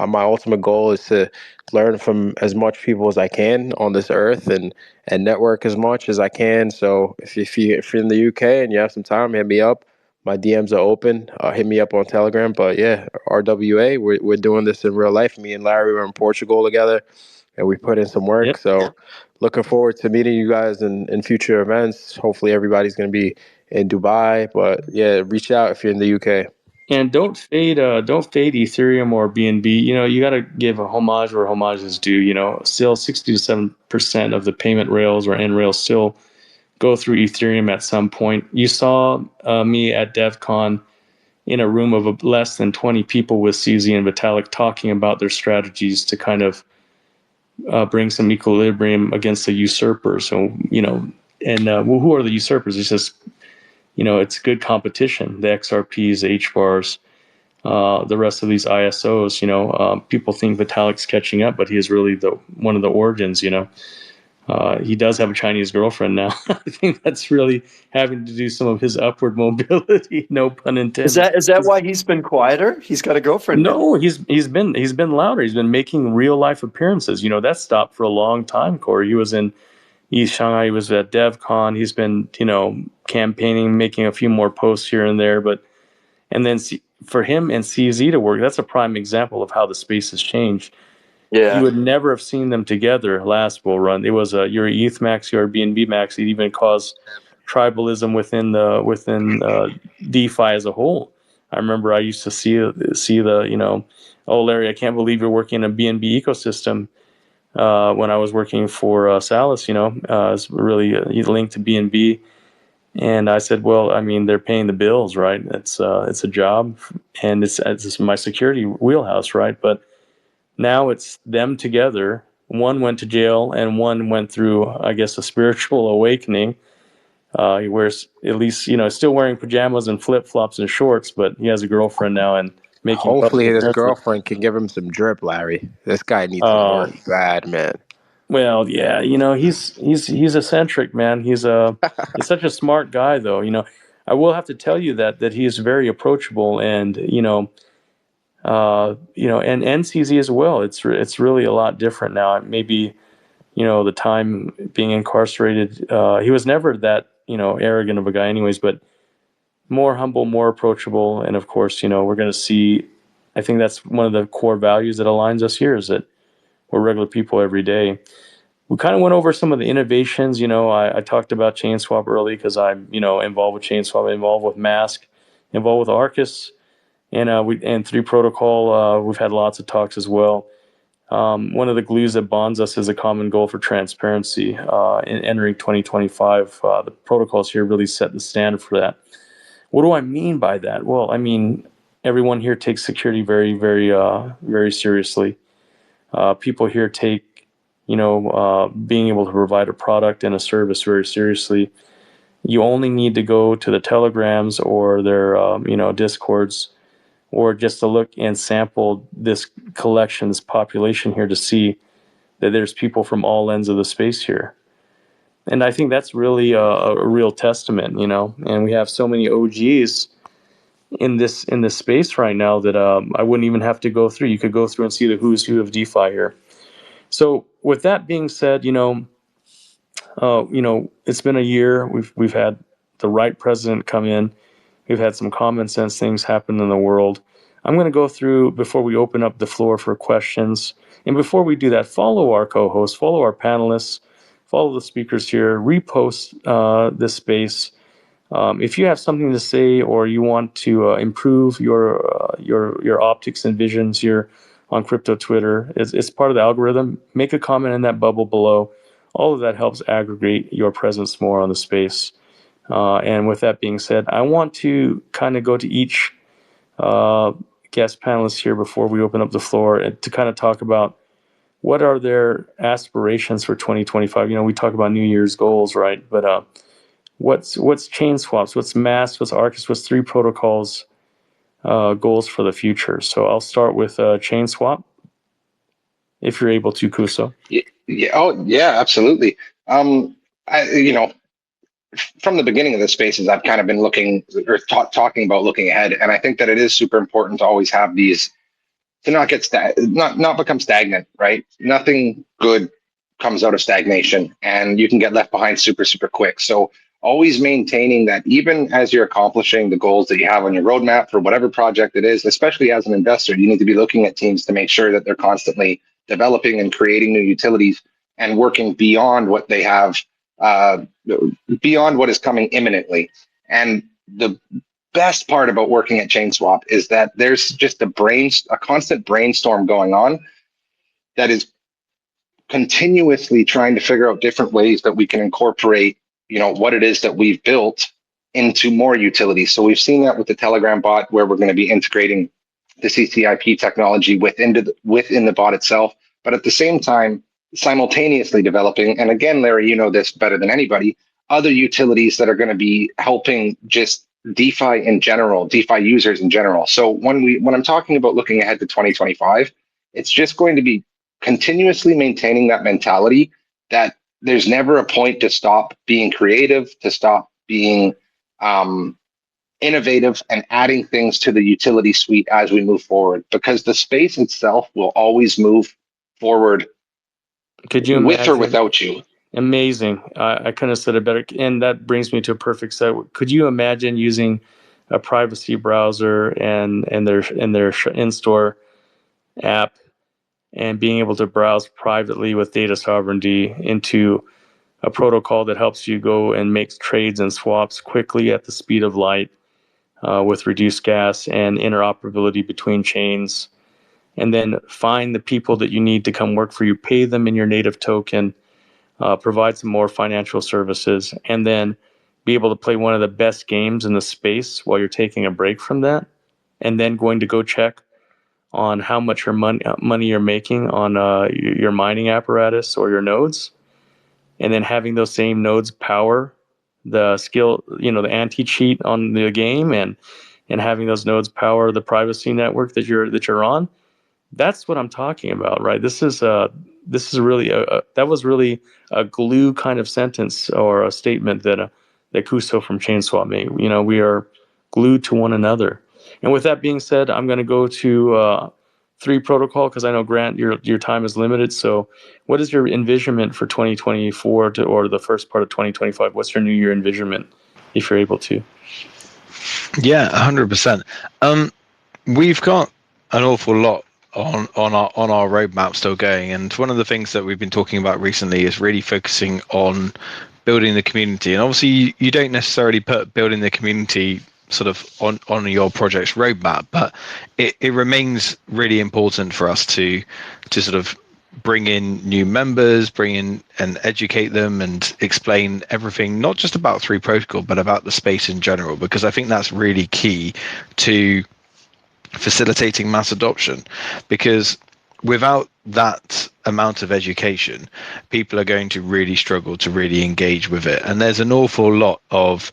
My ultimate goal is to learn from as much people as I can on this earth, and network as much as I can. So if you're in the UK and you have some time, hit me up. My DMs are open. Hit me up on Telegram. But yeah, RWA, we're doing this in real life. Me and Larry were in Portugal together, and we put in some work. Yep. So looking forward to meeting you guys in future events. Hopefully everybody's going to be in Dubai. But yeah, reach out if you're in the UK. And don't fade Ethereum or BNB. You got to give a homage where homage is due. Still 60 to 7% of the payment rails or end rails still go through Ethereum at some point. You saw me at DevCon in a room of less than 20 people with CZ and Vitalik talking about their strategies to kind of bring some equilibrium against the usurpers. So, and who are the usurpers? It's just, it's good competition. The XRPs, the HBARs, the rest of these ISOs. People think Vitalik's catching up, but he is really one of the origins. He does have a Chinese girlfriend now. I think that's really having to do some of his upward mobility. No pun intended. Is that why he's been quieter? He's got a girlfriend now. No, he's been louder. He's been making real life appearances. That stopped for a long time. Corey, he was in East Shanghai. He was at DevCon. He's been campaigning, making a few more posts here and there. And then for him and CZ to work, that's a prime example of how the space has changed. Yeah. You would never have seen them together last bull run. It was you're ETH max, you're BNB max. It even caused tribalism within DeFi as a whole. I remember I used to see the oh Larry, I can't believe you're working in a BNB ecosystem. When I was working for Salus, it's really linked to BNB. And I said, well, I mean, they're paying the bills, right? It's a job, and it's my security wheelhouse, right? But now it's them together. One went to jail, and one went through, I guess, a spiritual awakening. He wears, at least, still wearing pajamas and flip flops and shorts, but he has a girlfriend now and making. Hopefully his girlfriend can give him some drip, Larry. This guy needs some work bad, man. Well, yeah, he's eccentric, man. He's such a smart guy, though. I will have to tell you that he is very approachable, and and NCZ as well. It's really a lot different now. Maybe the time being incarcerated, he was never that arrogant of a guy, anyways, but more humble, more approachable, and of course, we're going to see. I think that's one of the core values that aligns us here, is that we're regular people every day. We kind of went over some of the innovations. I talked about ChainSwap early because I'm, involved with ChainSwap, involved with Mask, involved with Arcus, and and 3 Protocol. We've had lots of talks as well. One of the glues that bonds us is a common goal for transparency. In entering 2025, the protocols here really set the standard for that. What do I mean by that? Well, I mean everyone here takes security very, very, very seriously. People here take being able to provide a product and a service very seriously. You only need to go to the Telegrams or their Discords, or just to look and sample this collection, this population here, to see that there's people from all ends of the space here. And I think that's really a real testament, and we have so many OGs in this space right now that I wouldn't even have to go through. You could go through and see the who's who of DeFi here. So with that being said, it's been a year. We've had the right president come in. We've had some common sense things happen in the world. I'm going to go through before we open up the floor for questions. And before we do that, follow our co-hosts, follow our panelists, follow the speakers here, repost this space. If you have something to say or you want to improve your optics and visions here on crypto Twitter. It's part of the algorithm. Make a comment in that bubble below. All of that helps aggregate your presence more on the space. And with that being said, I want to kind of go to each guest panelist here before we open up the floor and to kind of talk about what are their aspirations for 2025. We talk about New Year's goals, right? But what's chain swaps, what's mass, what's Arcus, what's three protocols goals for the future. So I'll start with chain swap, if you're able to, Kuso. Yeah. Oh, yeah, absolutely. From the beginning of the spaces, I've kind of been looking or talking about looking ahead, and I think that it is super important to always have these to not get not become stagnant, right? Nothing good comes out of stagnation, and you can get left behind super quick. So always maintaining that, even as you're accomplishing the goals that you have on your roadmap for whatever project it is, especially as an investor, you need to be looking at teams to make sure that they're constantly developing and creating new utilities and working beyond what they have, beyond what is coming imminently. And the best part about working at ChainSwap is that there's just a constant brainstorm going on that is continuously trying to figure out different ways that we can incorporate, what it is that we've built into more utilities. So we've seen that with the Telegram bot, where we're going to be integrating the CCIP technology within the bot itself, but at the same time, simultaneously developing, and again, Larry, you know this better than anybody, other utilities that are going to be helping just DeFi in general, DeFi users in general. So when I'm talking about looking ahead to 2025, it's just going to be continuously maintaining that mentality that there's never a point to stop being creative, to stop being innovative and adding things to the utility suite as we move forward, because the space itself will always move forward. Could you with imagine? or without you. Amazing. I couldn't have said it better. And that brings me to a perfect segue. Could you imagine using a privacy browser and their in-store app and being able to browse privately with data sovereignty into a protocol that helps you go and make trades and swaps quickly at the speed of light, with reduced gas and interoperability between chains, and then find the people that you need to come work for you, pay them in your native token, provide some more financial services, and then be able to play one of the best games in the space while you're taking a break from that, and then going to go check on how much money you're making on your mining apparatus or your nodes, and then having those same nodes power the skill, the anti-cheat on the game, and having those nodes power the privacy network that you're on. That's what I'm talking about, right? This is really that was really a glue kind of sentence or a statement that Kuso from ChainSwap made. We are glued to one another. And with that being said, I'm going to go to three protocol, because I know, Grant, your time is limited. So what is your envisionment for 2024 or the first part of 2025? What's your New Year envisionment, if you're able to? Yeah, 100%. We've got an awful lot on our roadmap still going, and one of the things that we've been talking about recently is really focusing on building the community. And obviously, you don't necessarily put building the community sort of on your project's roadmap, but it remains really important for us to sort of bring in new members, bring in and educate them and explain everything, not just about Three Protocol, but about the space in general, because I think that's really key to facilitating mass adoption. Because without that amount of education, people are going to really struggle to really engage with it. And there's an awful lot of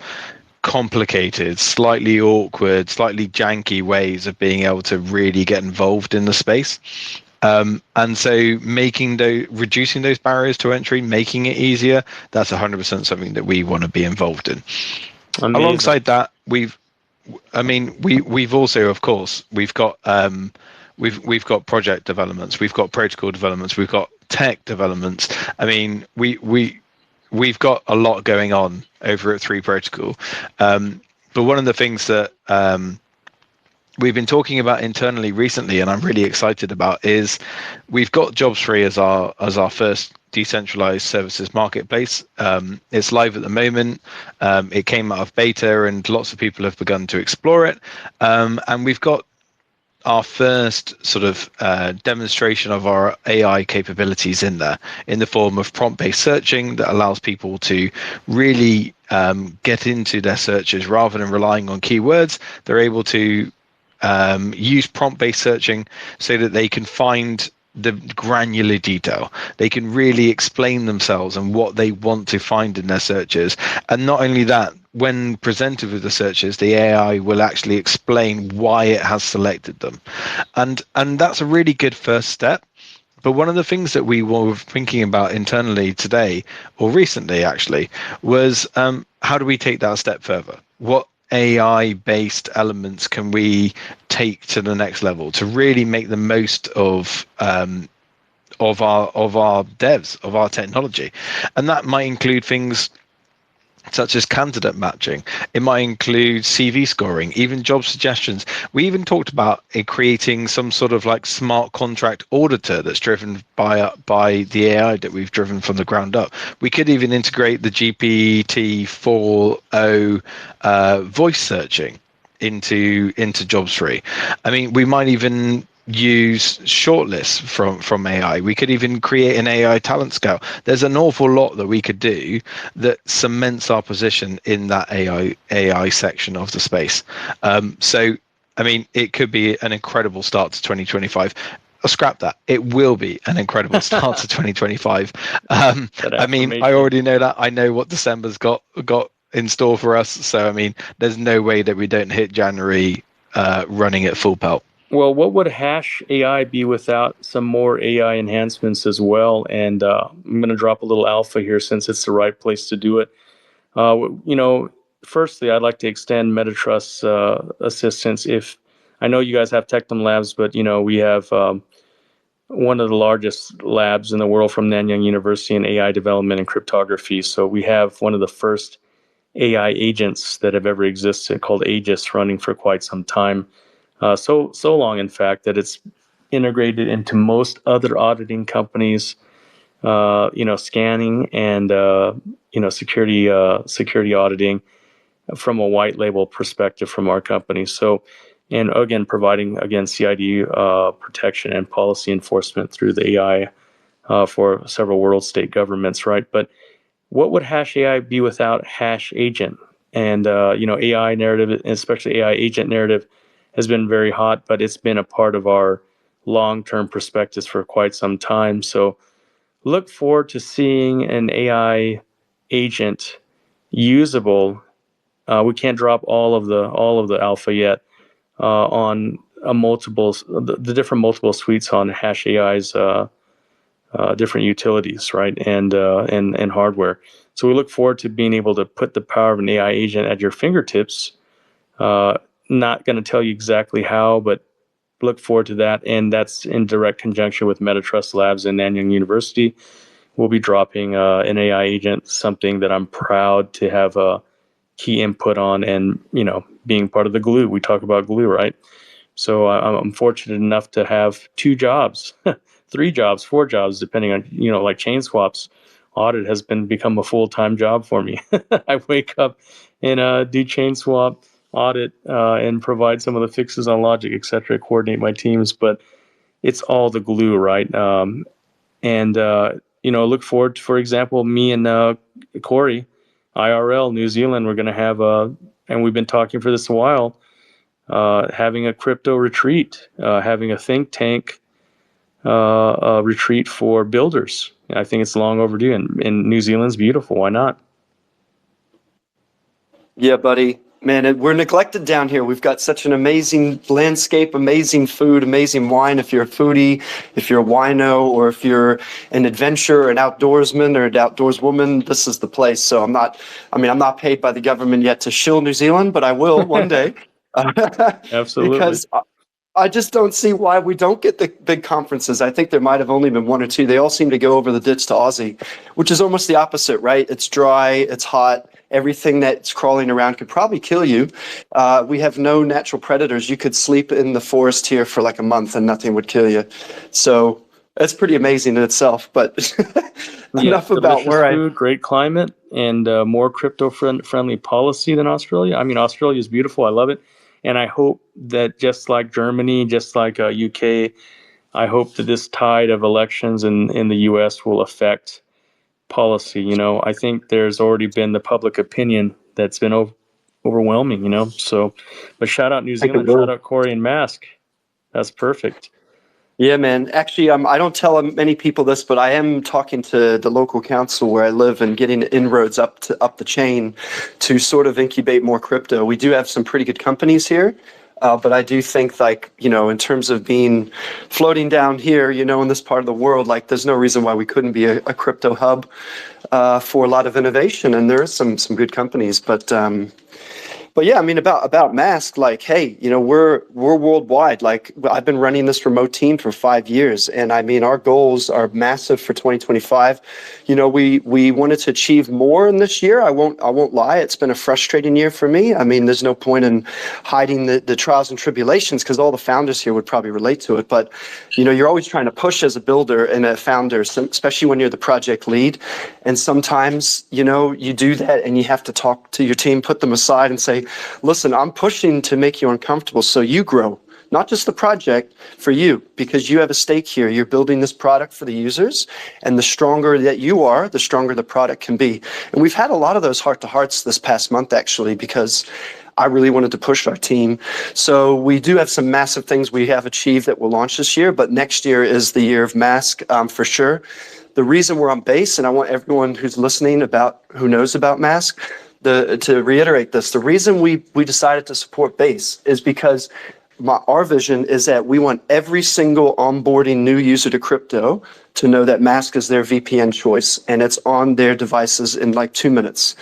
complicated, slightly awkward, slightly janky ways of being able to really get involved in the space. And so reducing those barriers to entry, making it easier, that's 100% something that we want to be involved in. Amazing. Alongside that, we've also, of course, we've got project developments, we've got protocol developments, we've got tech developments. I mean, we've got a lot going on over at Three Protocol. But one of the things that we've been talking about internally recently, and I'm really excited about, is we've got Jobs3 as our first decentralized services marketplace. It's live at the moment. It came out of beta, and lots of people have begun to explore it. And we've got our first sort of demonstration of our AI capabilities in there, in the form of prompt-based searching that allows people to really get into their searches rather than relying on keywords. They're able to use prompt-based searching so that they can find the granular detail. They can really explain themselves and what they want to find in their searches. And not only that, when presented with the searches, the AI will actually explain why it has selected them. And that's a really good first step. But one of the things that we were thinking about internally today, or recently actually, was how do we take that a step further? What AI-based elements can we take to the next level to really make the most of our devs, of our technology? And that might include things such as candidate matching. It might include CV scoring, even job suggestions. We even talked about creating some sort of like smart contract auditor that's driven by the AI that we've driven from the ground up. We could even integrate the GPT-4o voice searching into JobsFree. I mean, we might even use shortlists from AI. We could even create an AI talent scout. There's an awful lot that we could do that cements our position in that AI section of the space. So, I mean, it could be an incredible start to 2025. I'll scrap that. It will be an incredible start to 2025. I mean, I already know that. I know what December's got in store for us. So, I mean, there's no way that we don't hit January running at full pelt. Well, what would Hash AI be without some more AI enhancements as well? And I'm going to drop a little alpha here since it's the right place to do it. Firstly, I'd like to extend Metatrust's assistance. If I know you guys have Tectum Labs, but we have one of the largest labs in the world from Nanyang University in AI development and cryptography. So we have one of the first AI agents that have ever existed called Aegis running for quite some time. So long, in fact, that it's integrated into most other auditing companies, scanning and security auditing from a white label perspective from our company. So, and again, providing CID protection and policy enforcement through the AI for several world state governments, right? But what would Hash AI be without Hash Agent? And AI narrative, especially AI agent narrative, has been very hot, but it's been a part of our long-term perspectives for quite some time. So look forward to seeing an AI agent usable. We can't drop all of the alpha yet on the different multiple suites on Hash AI's different utilities, right, and hardware. So we look forward to being able to put the power of an AI agent at your fingertips. Not going to tell you exactly how, but look forward to that. And that's in direct conjunction with Metatrust Labs and Nanyang University. We'll be dropping an AI agent, something that I'm proud to have a key input on and, being part of the glue. We talk about glue, right? So I'm fortunate enough to have 2 jobs, 3 jobs, 4 jobs, depending on, like chain swaps. Audit has become a full-time job for me. I wake up and do chain swap, audit, and provide some of the fixes on logic, et cetera, coordinate my teams. But it's all the glue, right? Look forward to, for example, me and Corey, IRL, New Zealand, we're going to have and we've been talking for this a while, having a crypto retreat, having a think tank retreat for builders. I think it's long overdue, and New Zealand's beautiful. Why not? Yeah, buddy. Man, we're neglected down here. We've got such an amazing landscape, amazing food, amazing wine. If you're a foodie, if you're a wino, or if you're an adventurer, an outdoorsman, or an outdoors woman, this is the place. So I'm not paid by the government yet to shill New Zealand, but I will one day. Absolutely. Because I just don't see why we don't get the big conferences. I think there might have only been 1 or 2. They all seem to go over the ditch to Aussie, which is almost the opposite, right? It's dry, it's hot. Everything that's crawling around could probably kill you. We have no natural predators. You could sleep in the forest here for like a month and nothing would kill you. So that's pretty amazing in itself. But enough about where food, great climate, and more crypto friendly policy than Australia. I mean, Australia is beautiful. I love it. And I hope that just like Germany, just like UK, I hope that this tide of elections in the US will affect policy. I think there's already been the public opinion that's been overwhelming, So, but shout out New I think it Zealand, shout will. out Corey and Mask. That's perfect. Yeah, man. Actually, I don't tell many people this, but I am talking to the local council where I live and getting inroads up the chain to sort of incubate more crypto. We do have some pretty good companies here, but I do think like, in terms of being floating down here, in this part of the world, like there's no reason why we couldn't be a crypto hub for a lot of innovation. And there is some good companies, but yeah, I mean about Mask, like, hey, we're worldwide. Like I've been running this remote team for 5 years, and I mean our goals are massive for 2025. We wanted to achieve more in this year. I won't lie, it's been a frustrating year for me. I mean, there's no point in hiding the trials and tribulations because all the founders here would probably relate to it. But you're always trying to push as a builder and a founder, especially when you're the project lead. And sometimes you do that, and you have to talk to your team, put them aside, and say, listen, I'm pushing to make you uncomfortable so you grow, not just the project, for you, because you have a stake here. You're building this product for the users, and the stronger that you are, the stronger the product can be. And we've had a lot of those heart-to-hearts this past month, actually, because I really wanted to push our team. So we do have some massive things we have achieved that will launch this year, but next year is the year of Mask for sure. The reason we're on base, and I want everyone who's listening who knows about Mask, to reiterate this, the reason we decided to support Base is because our vision is that we want every single onboarding new user to crypto to know that Mask is their VPN choice, and it's on their devices in like 2 minutes.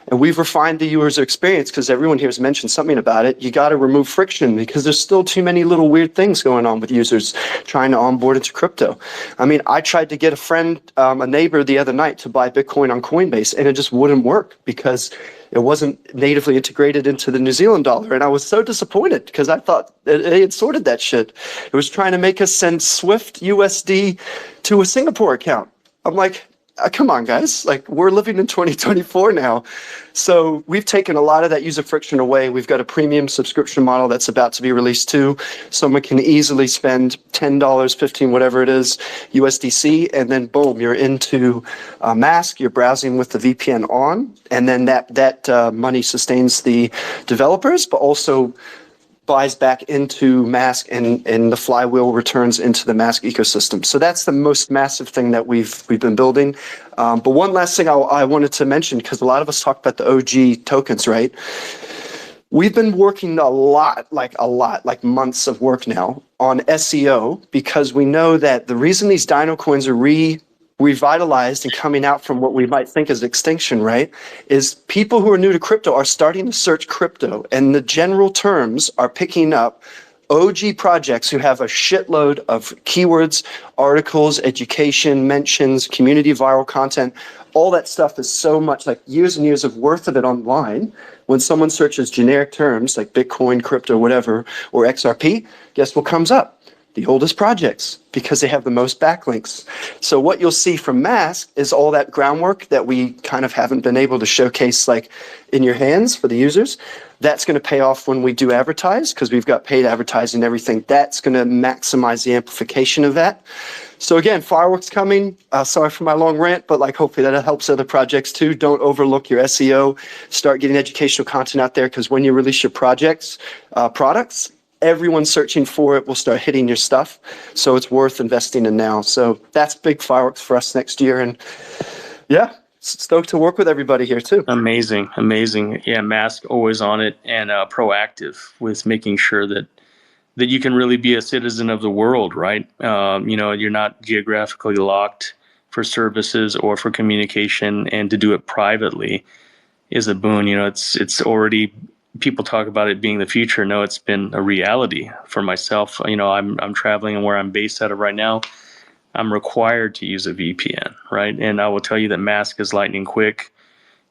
And we've refined the user experience because everyone here has mentioned something about it. You got to remove friction because there's still too many little weird things going on with users trying to onboard into crypto. I mean, I tried to get a neighbor the other night to buy Bitcoin on Coinbase, and it just wouldn't work because it wasn't natively integrated into the New Zealand dollar. And I was so disappointed because I thought they had sorted that shit. It was trying to make us send Swift USD to a Singapore account. I'm like, come on, guys. Like, we're living in 2024 now. So we've taken a lot of that user friction away. We've got a premium subscription model that's about to be released too. Someone can easily spend $10, $15, whatever it is, USDC, and then boom, you're into Mask. You're browsing with the VPN on, and then that money sustains the developers, but also buys back into Mask, and the flywheel returns into the Mask ecosystem. So that's the most massive thing that we've been building. But one last thing I wanted to mention, because a lot of us talk about the OG tokens, right? We've been working a lot, like months of work now on SEO, because we know that the reason these Dino coins are revitalized and coming out from what we might think is extinction, right, is people who are new to crypto are starting to search crypto, and the general terms are picking up OG projects who have a shitload of keywords, articles, education, mentions, community viral content. All that stuff is so much, like years and years of worth of it online. When someone searches generic terms like Bitcoin, crypto, whatever, or XRP, guess what comes up? The oldest projects, because they have the most backlinks. So what you'll see from Mask is all that groundwork that we kind of haven't been able to showcase like in your hands for the users. That's going to pay off when we do advertise, because we've got paid advertising and everything. That's going to maximize the amplification of that. So again, fireworks coming. Sorry for my long rant, but like hopefully that helps other projects too. Don't overlook your SEO. Start getting educational content out there, because when you release your products, everyone searching for it will start hitting your stuff. So it's worth investing in now. So that's big fireworks for us next year. And yeah, stoked to work with everybody here too. Amazing. Yeah, Mask always on it, and proactive with making sure that you can really be a citizen of the world, right? You're not geographically locked for services or for communication, and to do it privately is a boon. It's already, people talk about it being the future. No, it's been a reality for myself. I'm traveling, and where I'm based out of right now, I'm required to use a VPN, right? And I will tell you that Mask is lightning quick.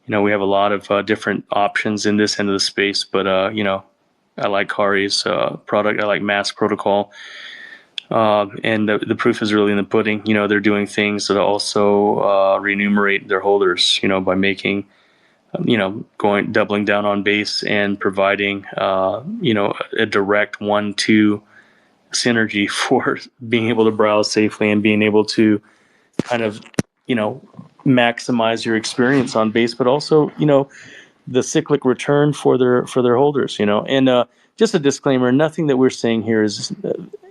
We have a lot of different options in this end of the space, but I like Kari's product. I like Mask protocol. And the proof is really in the pudding. They're doing things that also remunerate their holders, by making doubling down on base and providing a direct 1-2 synergy for being able to browse safely and being able to kind of maximize your experience on base, but also the cyclic return for their holders. And just a disclaimer: nothing that we're saying here is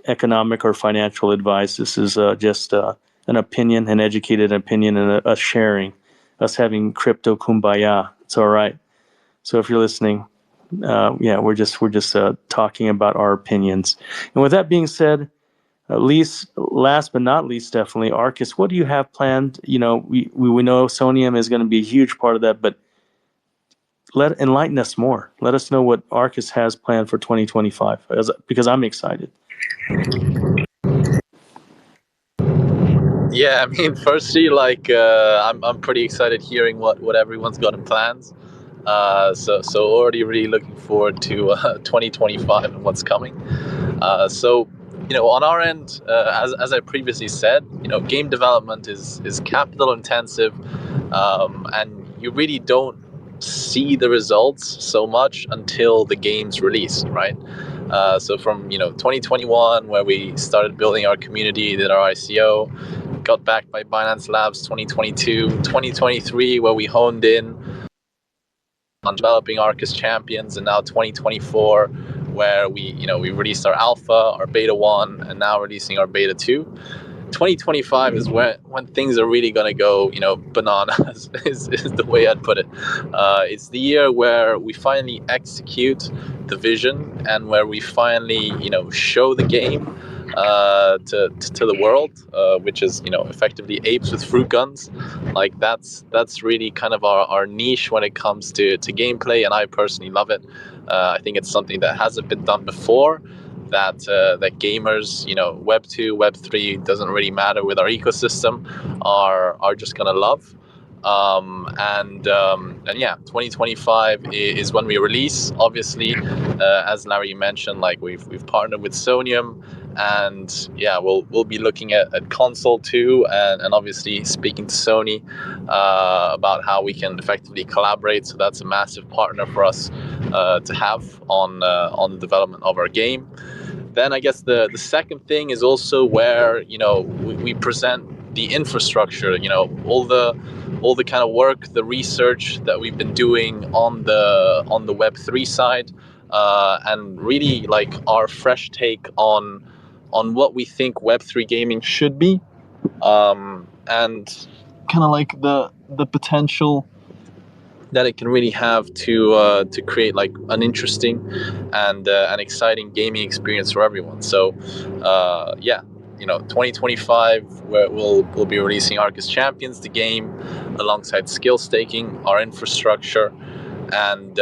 economic or financial advice. This is just an opinion, an educated opinion, and a sharing. Us having crypto kumbaya. It's all right. So if you're listening, we're just talking about our opinions. And with that being said, last but not least, definitely, Arcus, what do you have planned? We know Sonium is going to be a huge part of that, but enlighten us more. Let us know what Arcus has planned for 2025, because I'm excited. Yeah, I mean, firstly, I'm pretty excited hearing what everyone's got in plans. So already really looking forward to 2025 and what's coming. So on our end, as I previously said, game development is capital intensive, and you really don't see the results so much until the game's released, right? So from 2021, where we started building our community, did our ICO, got backed by Binance Labs. 2022, 2023, where we honed in on developing Arcus Champions, and now 2024, where we released our alpha, our beta 1, and now releasing our beta 2. 2025 is when things are really going to go bananas is the way I'd put it. It's the year where we finally execute the vision, and where we finally show the game to the world, which is effectively apes with fruit guns. Like that's really kind of our niche when it comes to gameplay, and I personally love it. I think it's something that hasn't been done before, that gamers, Web 2, Web 3, doesn't really matter, with our ecosystem, are just gonna love. And yeah, 2025 is when we release. Obviously, as Larry mentioned, like we've partnered with Sonium, and yeah, we'll be looking at console too, and obviously speaking to Sony about how we can effectively collaborate. So that's a massive partner for us to have on the development of our game. Then I guess the second thing is also where we present the infrastructure, all the kind of work, the research that we've been doing on the Web3 side, and really like our fresh take on what we think Web3 gaming should be, and kind of like the potential that it can really have to create like an interesting and an exciting gaming experience for everyone. So yeah, 2025, where we'll be releasing Arcus Champions, the game, alongside skill staking, our infrastructure, and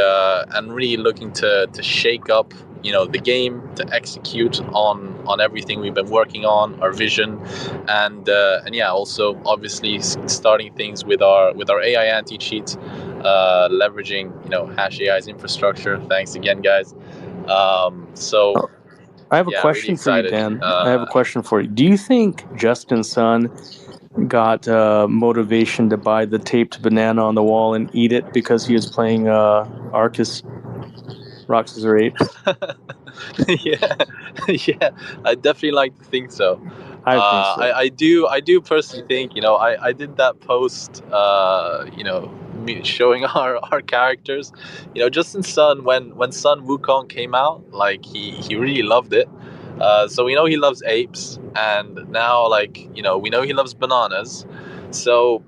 really looking to shake up the game, to execute on everything we've been working on, our vision, and yeah, also obviously starting things with our AI anti-cheat, leveraging HASHAI's infrastructure. Thanks again, guys. So I have a yeah, question really for you, excited. Dan. I have a question for you. Do you think Justin Sun got motivation to buy the taped banana on the wall and eat it because he was playing Arcus Rocks or Apes? Yeah, yeah, I definitely like to think so. I think so. I do personally think, I did that post, showing our characters. Justin Sun, when Sun Wukong came out, like he really loved it. So we know he loves apes, and now we know he loves bananas. So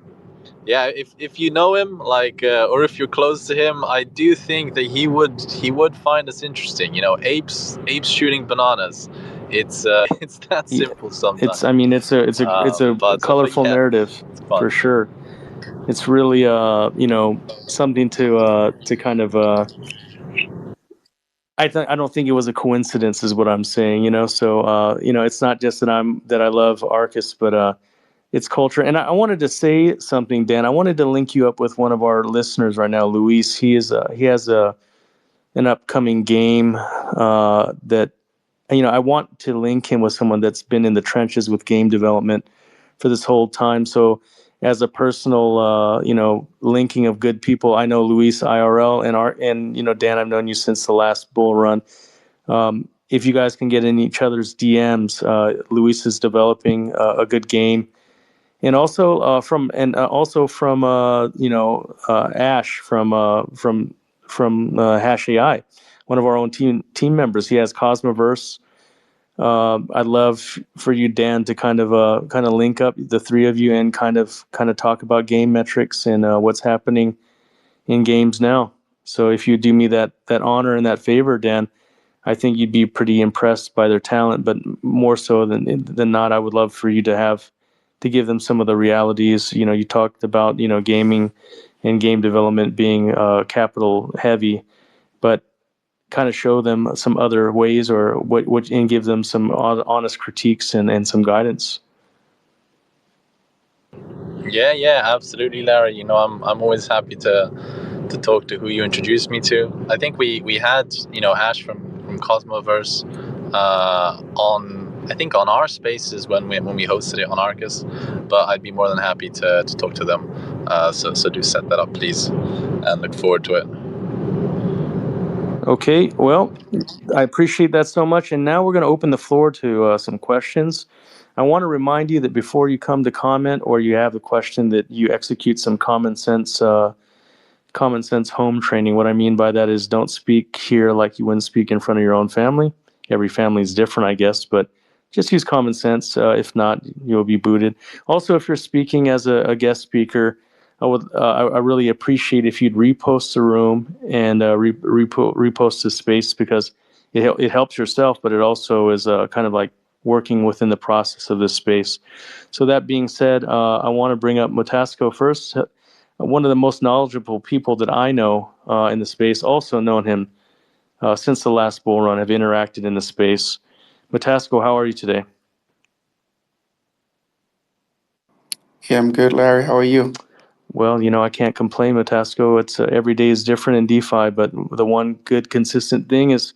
yeah, if you know him, or if you're close to him, I do think that he would find us interesting. Apes shooting bananas. It's it's that simple sometimes. It's a colorful narrative for sure. It's really something to kind of I don't think it was a coincidence, is what I'm saying. So it's not just that I love Arcus, but it's culture. And I wanted to say something, Dan. I wanted to link you up with one of our listeners right now, Luis. He has an upcoming game that I want to link him with someone that's been in the trenches with game development for this whole time. So as a personal, linking of good people. I know Luis IRL and Dan, I've known you since the last bull run. If you guys can get in each other's DMs, Luis is developing a good game, and also from Ash from HASHAI, one of our own team members. He has Cosmoverse. I'd love for you, Dan, to kind of link up the three of you and kind of talk about game metrics and what's happening in games now. So if you do me that honor and that favor, Dan, I think you'd be pretty impressed by their talent. But more so than not, I would love for you to give them some of the realities. You talked about gaming and game development being capital heavy, but kind of show them some other ways or what and give them some honest critiques and some guidance. Yeah, absolutely, Larry. I'm always happy to talk to who you introduced me to. I think we had Ash from Cosmoverse on our spaces when we hosted it on Arcus, but I'd be more than happy to talk to them. So do set that up, please, and look forward to it. Okay, well, I appreciate that so much, and now we're going to open the floor to some questions. I want to remind you that before you come to comment or you have a question, that you execute some common sense home training. What I mean by that is don't speak here like you wouldn't speak in front of your own family. Every family is different, I guess, but just use common sense. If not, you'll be booted. Also, if you're speaking as a guest speaker, I really appreciate if you'd repost the room and repost the space, because it helps yourself, but it also is kind of like working within the process of this space. So that being said, I want to bring up Motasco first. One of the most knowledgeable people that I know in the space, also known him since the last bull run, have interacted in the space. Motasco, how are you today? Yeah, I'm good, Larry. How are you? Well, I can't complain, Motasco. It's every day is different in DeFi, but the one good consistent thing is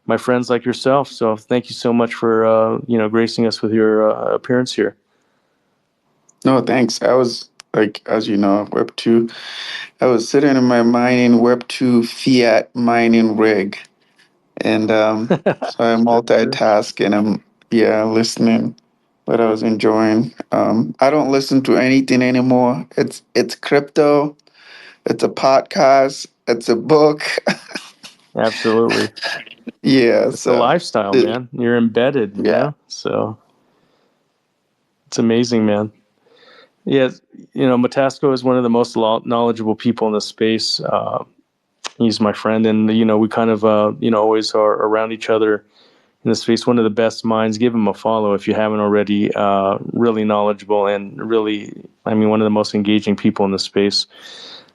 my friends like yourself. So thank you so much for gracing us with your appearance here. No, thanks. I was as you know, Web 2. I was sitting in my mining Web 2 fiat mining rig. And so I multitask and I'm listening, but I was enjoying. I don't listen to anything anymore. It's crypto, it's a podcast, it's a book. Absolutely. Yeah, It's a lifestyle, man. You're embedded, so it's amazing, man. Yeah, Motasco is one of the most knowledgeable people in the space. He's my friend, and we kind of always are around each other in the space. One of the best minds. Give him a follow if you haven't already. Really knowledgeable and really, one of the most engaging people in the space.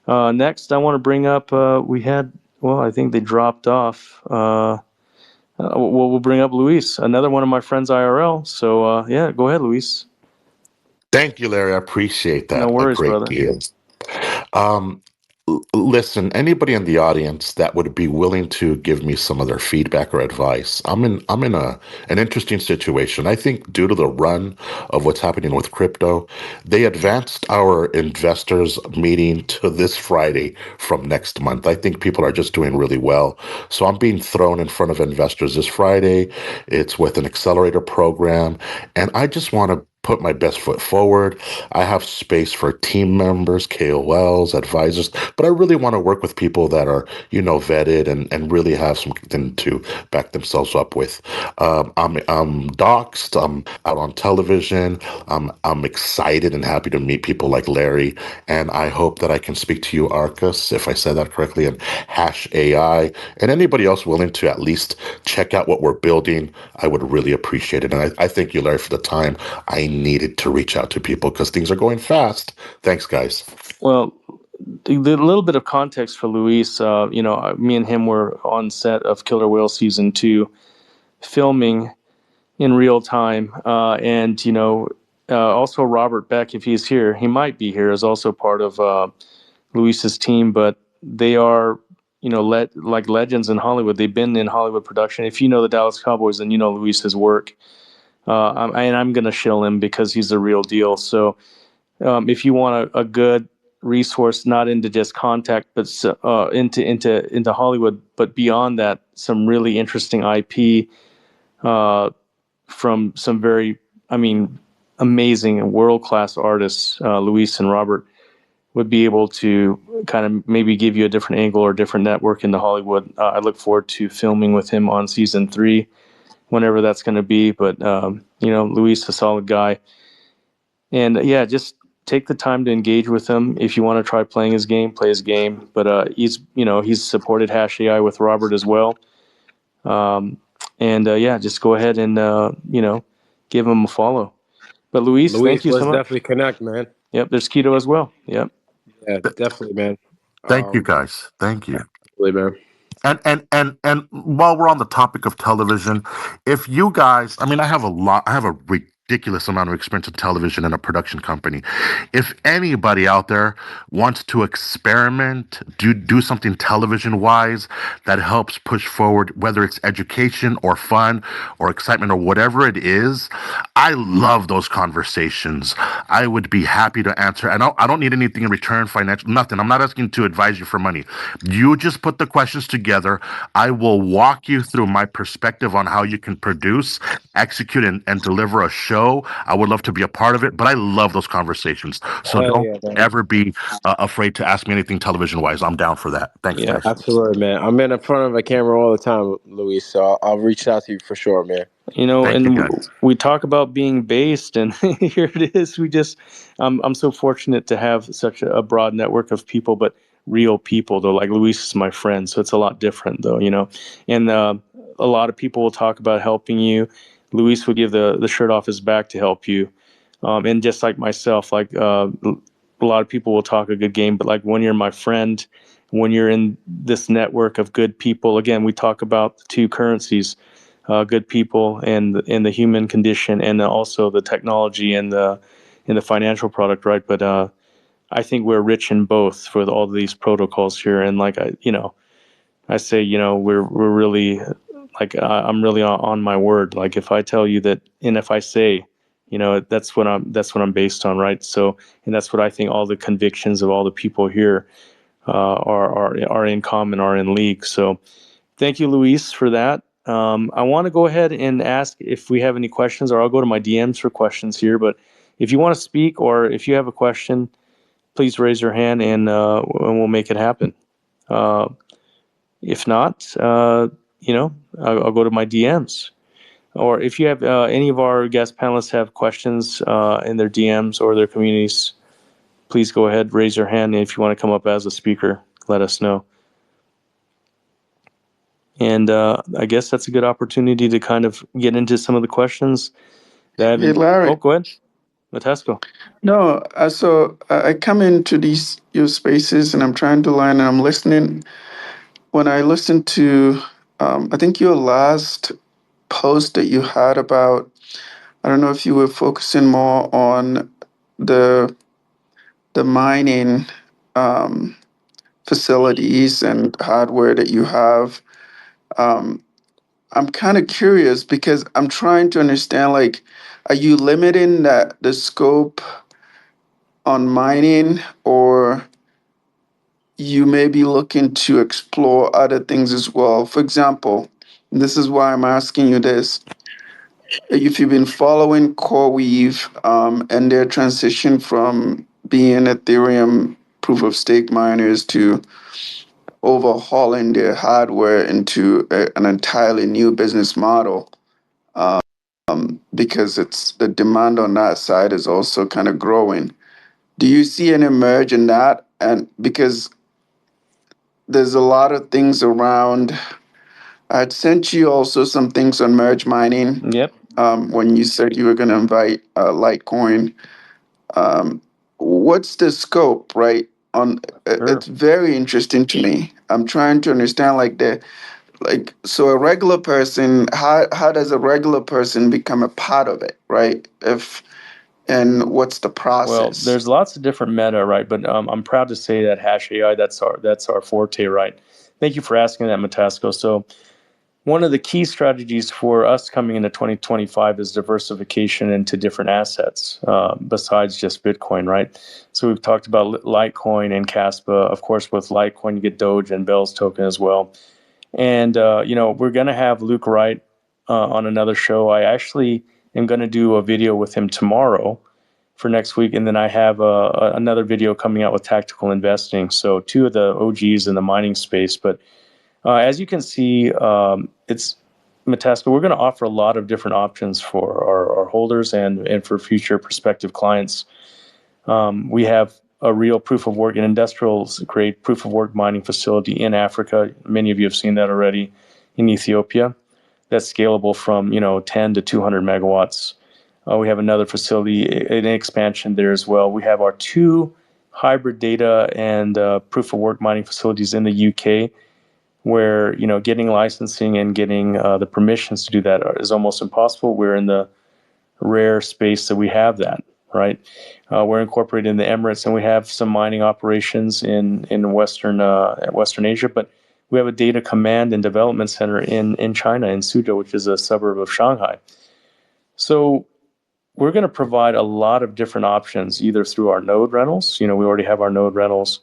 Next, I want to bring up. I think they dropped off. We'll bring up Luis, another one of my friends IRL. So go ahead, Luis. Thank you, Larry. I appreciate that. No worries, a great brother. deal. Listen, anybody in the audience that would be willing to give me some of their feedback or advice, I'm in an interesting situation. I think due to the run of what's happening with crypto, they advanced our investors meeting to this Friday from next month. I think people are just doing really well. So I'm being thrown in front of investors this Friday. It's with an accelerator program, and I just want to put my best foot forward. I have space for team members, KOLs, advisors, but I really want to work with people that are, vetted and really have something to back themselves up with. I'm doxxed. I'm out on television. I'm excited and happy to meet people like Larry, and I hope that I can speak to you, Arcus, if I said that correctly, and HASHAI, and anybody else willing to at least check out what we're building. I would really appreciate it, and I thank you, Larry, for the time. I needed to reach out to people because things are going fast. Thanks, guys. Well, a little bit of context for Luis. Me and him were on set of Killer Whale Season 2, filming in real time. And also Robert Beck, if he's here, he might be here, is also part of Luis's team. But they are, like legends in Hollywood. They've been in Hollywood production. If you know the Dallas Cowboys, then you know Luis's work. And I'm going to shill him because he's the real deal. So if you want a good resource, not into just contact, but into Hollywood, but beyond that, some really interesting IP from some very, I mean, amazing and world class artists, Luis and Robert, would be able to kind of maybe give you a different angle or different network into Hollywood. I look forward to filming with him on season 3, whenever that's going to be. But Luis, a solid guy, and just take the time to engage with him. If you want to try playing his game, play his game. But he's supported HASHAI with Robert as well. Just go ahead and give him a follow. But Luis, thank you so let's much. definitely connect, man. Yep, there's Keto as well. Yep. Yeah, definitely, man. Thank you, guys. Thank you. Definitely, man. And while we're on the topic of television, if you guys, I have a ridiculous amount of experience in television in a production company. If anybody out there wants to experiment, do something television wise that helps push forward, whether it's education or fun or excitement or whatever it is, I love those conversations. I would be happy to answer. I don't need anything in return, financial, nothing. I'm not asking to advise you for money. You just put the questions together. I will walk you through my perspective on how you can produce, execute, and deliver a show. I would love to be a part of it, but I love those conversations. So Hell don't yeah, man. ever be afraid to ask me anything television wise. I'm down for that. Thanks, Yeah. guys. Absolutely, man. I'm in front of a camera all the time, Luis. So I'll reach out to you for sure, man. Thank you, guys. We talk about being based, and here it is. I'm so fortunate to have such a broad network of people, but real people though. Like Luis is my friend, so it's a lot different though, And a lot of people will talk about helping you. Luis would give the shirt off his back to help you, and just like myself, like a lot of people will talk a good game, but like when you're my friend, when you're in this network of good people, again, we talk about the two currencies. Good people and the human condition, and also the technology and the financial product, right? But I think we're rich in both for all these protocols here, and like I say, we're really I'm really on my word. Like if I tell you that, and if I say, that's what I'm based on, right? So, and that's what I think all the convictions of all the people here are in common, are in league. So. Thank you, Luis, for that. I want to go ahead and ask if we have any questions, or I'll go to my DMs for questions here. But if you want to speak, or if you have a question, please raise your hand, and we'll make it happen. If not, I'll go to my DMs. Or if you have any of our guest panelists have questions in their DMs or their communities, please go ahead, raise your hand. And if you want to come up as a speaker, let us know. And I guess that's a good opportunity to kind of get into some of the questions that I've Hey, been. Larry. Oh, go ahead, Matesco. No, so I come into these your spaces and I'm trying to learn and I'm listening. When I listen to, I think your last post that you had about, I don't know if you were focusing more on the mining facilities and hardware that you have. I'm kind of curious because I'm trying to understand, like, are you limiting the scope on mining, or you may be looking to explore other things as well? For example, this is why I'm asking you this. If you've been following CoreWeave and their transition from being Ethereum proof of stake miners to overhauling their hardware into an entirely new business model, because it's the demand on that side is also kind of growing. Do you see an emerge in that? And because there's a lot of things around, I'd sent you also some things on merge mining. Yep. When you said you were going to invite Litecoin. What's the scope, right? Sure. It's very interesting to me. I'm trying to understand, so a regular person, how does a regular person become a part of it, right? And what's the Well, process? there's lots of different meta, right? But I'm proud to say that HashAI, that's our forte, right? Thank you for asking that, Matasco. So one of the key strategies for us coming into 2025 is diversification into different assets besides just Bitcoin, right? So we've talked about Litecoin and Caspa. Of course, with Litecoin, you get Doge and Bell's token as well. And, we're going to have Luke Wright on another show. I actually am going to do a video with him tomorrow for next week. And then I have another video coming out with tactical investing. So two of the OGs in the mining space. But as you can see, it's Metasploit. We're going to offer a lot of different options for our holders and for future prospective clients. We have a real proof of work, an industrial grade proof of work mining facility in Africa. Many of you have seen that already in Ethiopia. That's scalable from 10 to 200 megawatts. We have another facility, an expansion there as well. We have our two hybrid data and proof of work mining facilities in the UK, where getting licensing and getting the permissions to do that is almost impossible. We're in the rare space that we have that, right? We're incorporated in the Emirates, and we have some mining operations in Western Asia, but we have a data command and development center in China, in Suzhou, which is a suburb of Shanghai. So we're going to provide a lot of different options, either through our node rentals. We already have our node rentals.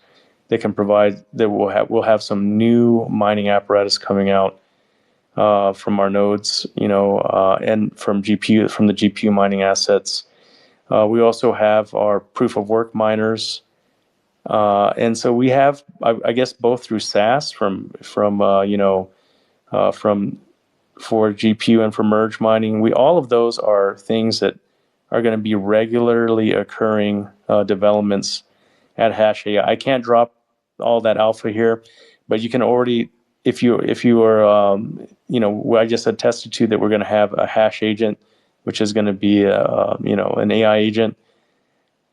They can provide that. We'll have some new mining apparatus coming out from our nodes, and from the GPU mining assets. We also have our proof of work miners, and so we have, I guess, both through SaaS from for GPU and for merge mining. All of those are things that are going to be regularly occurring developments at HASHAI. I can't drop all that alpha here, but you can already, if you are, I just attested to that we're going to have a hash agent, which is going to be an AI agent.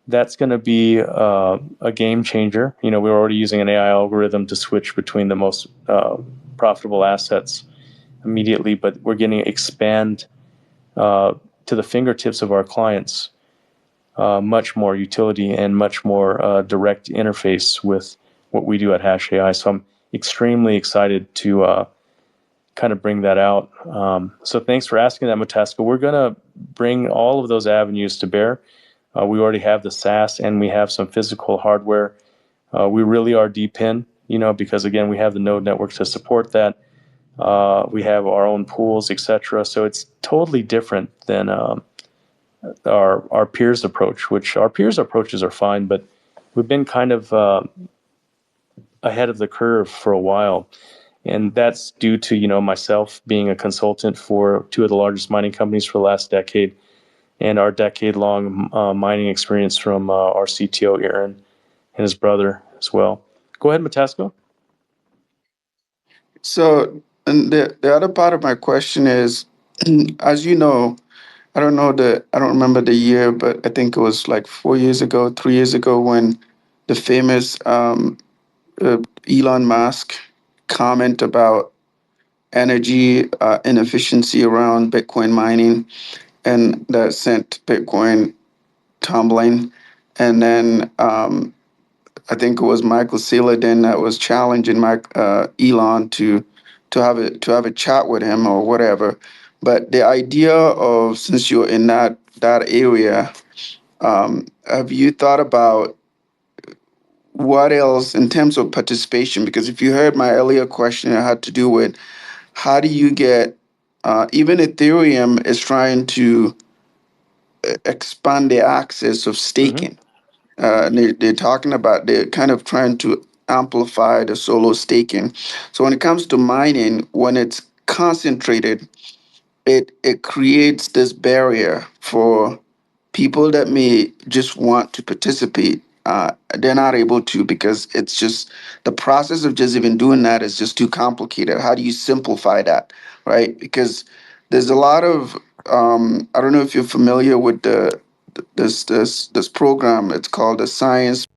That's going to be a game changer. We're already using an AI algorithm to switch between the most profitable assets immediately, but we're going to expand to the fingertips of our clients much more utility and much more direct interface with what we do at HashAI. So I'm extremely excited to kind of bring that out. So thanks for asking that, Mataska. We're going to bring all of those avenues to bear. We already have the SaaS, and we have some physical hardware. We really are deep in, because again, we have the node network to support that. We have our own pools, etc. So it's totally different than our peers' approach, which our peers' approaches are fine, but we've been kind of ahead of the curve for a while. And that's due to, myself being a consultant for two of the largest mining companies for the last decade, and our decade-long mining experience from our CTO, Aaron, and his brother as well. Go ahead, Matasco. So, and the other part of my question is, as you know, I don't remember the year, but I think it was like 4 years ago, 3 years ago, when the famous Elon Musk comment about energy inefficiency around Bitcoin mining, and that sent Bitcoin tumbling. And then I think it was Michael Saylor then that was challenging Elon to have a chat with him or whatever. But the idea of, since you're in that area, have you thought about what else in terms of participation? Because if you heard my earlier question, it had to do with how do you get, even Ethereum is trying to expand the access of staking. They're talking about, they're kind of trying to amplify the solo staking. So when it comes to mining, when it's concentrated, it creates this barrier for people that may just want to participate. They're not able to, because it's just the process of just even doing that is just too complicated. How do you simplify that, right? Because there's a lot of I don't know if you're familiar with this program. It's called the Science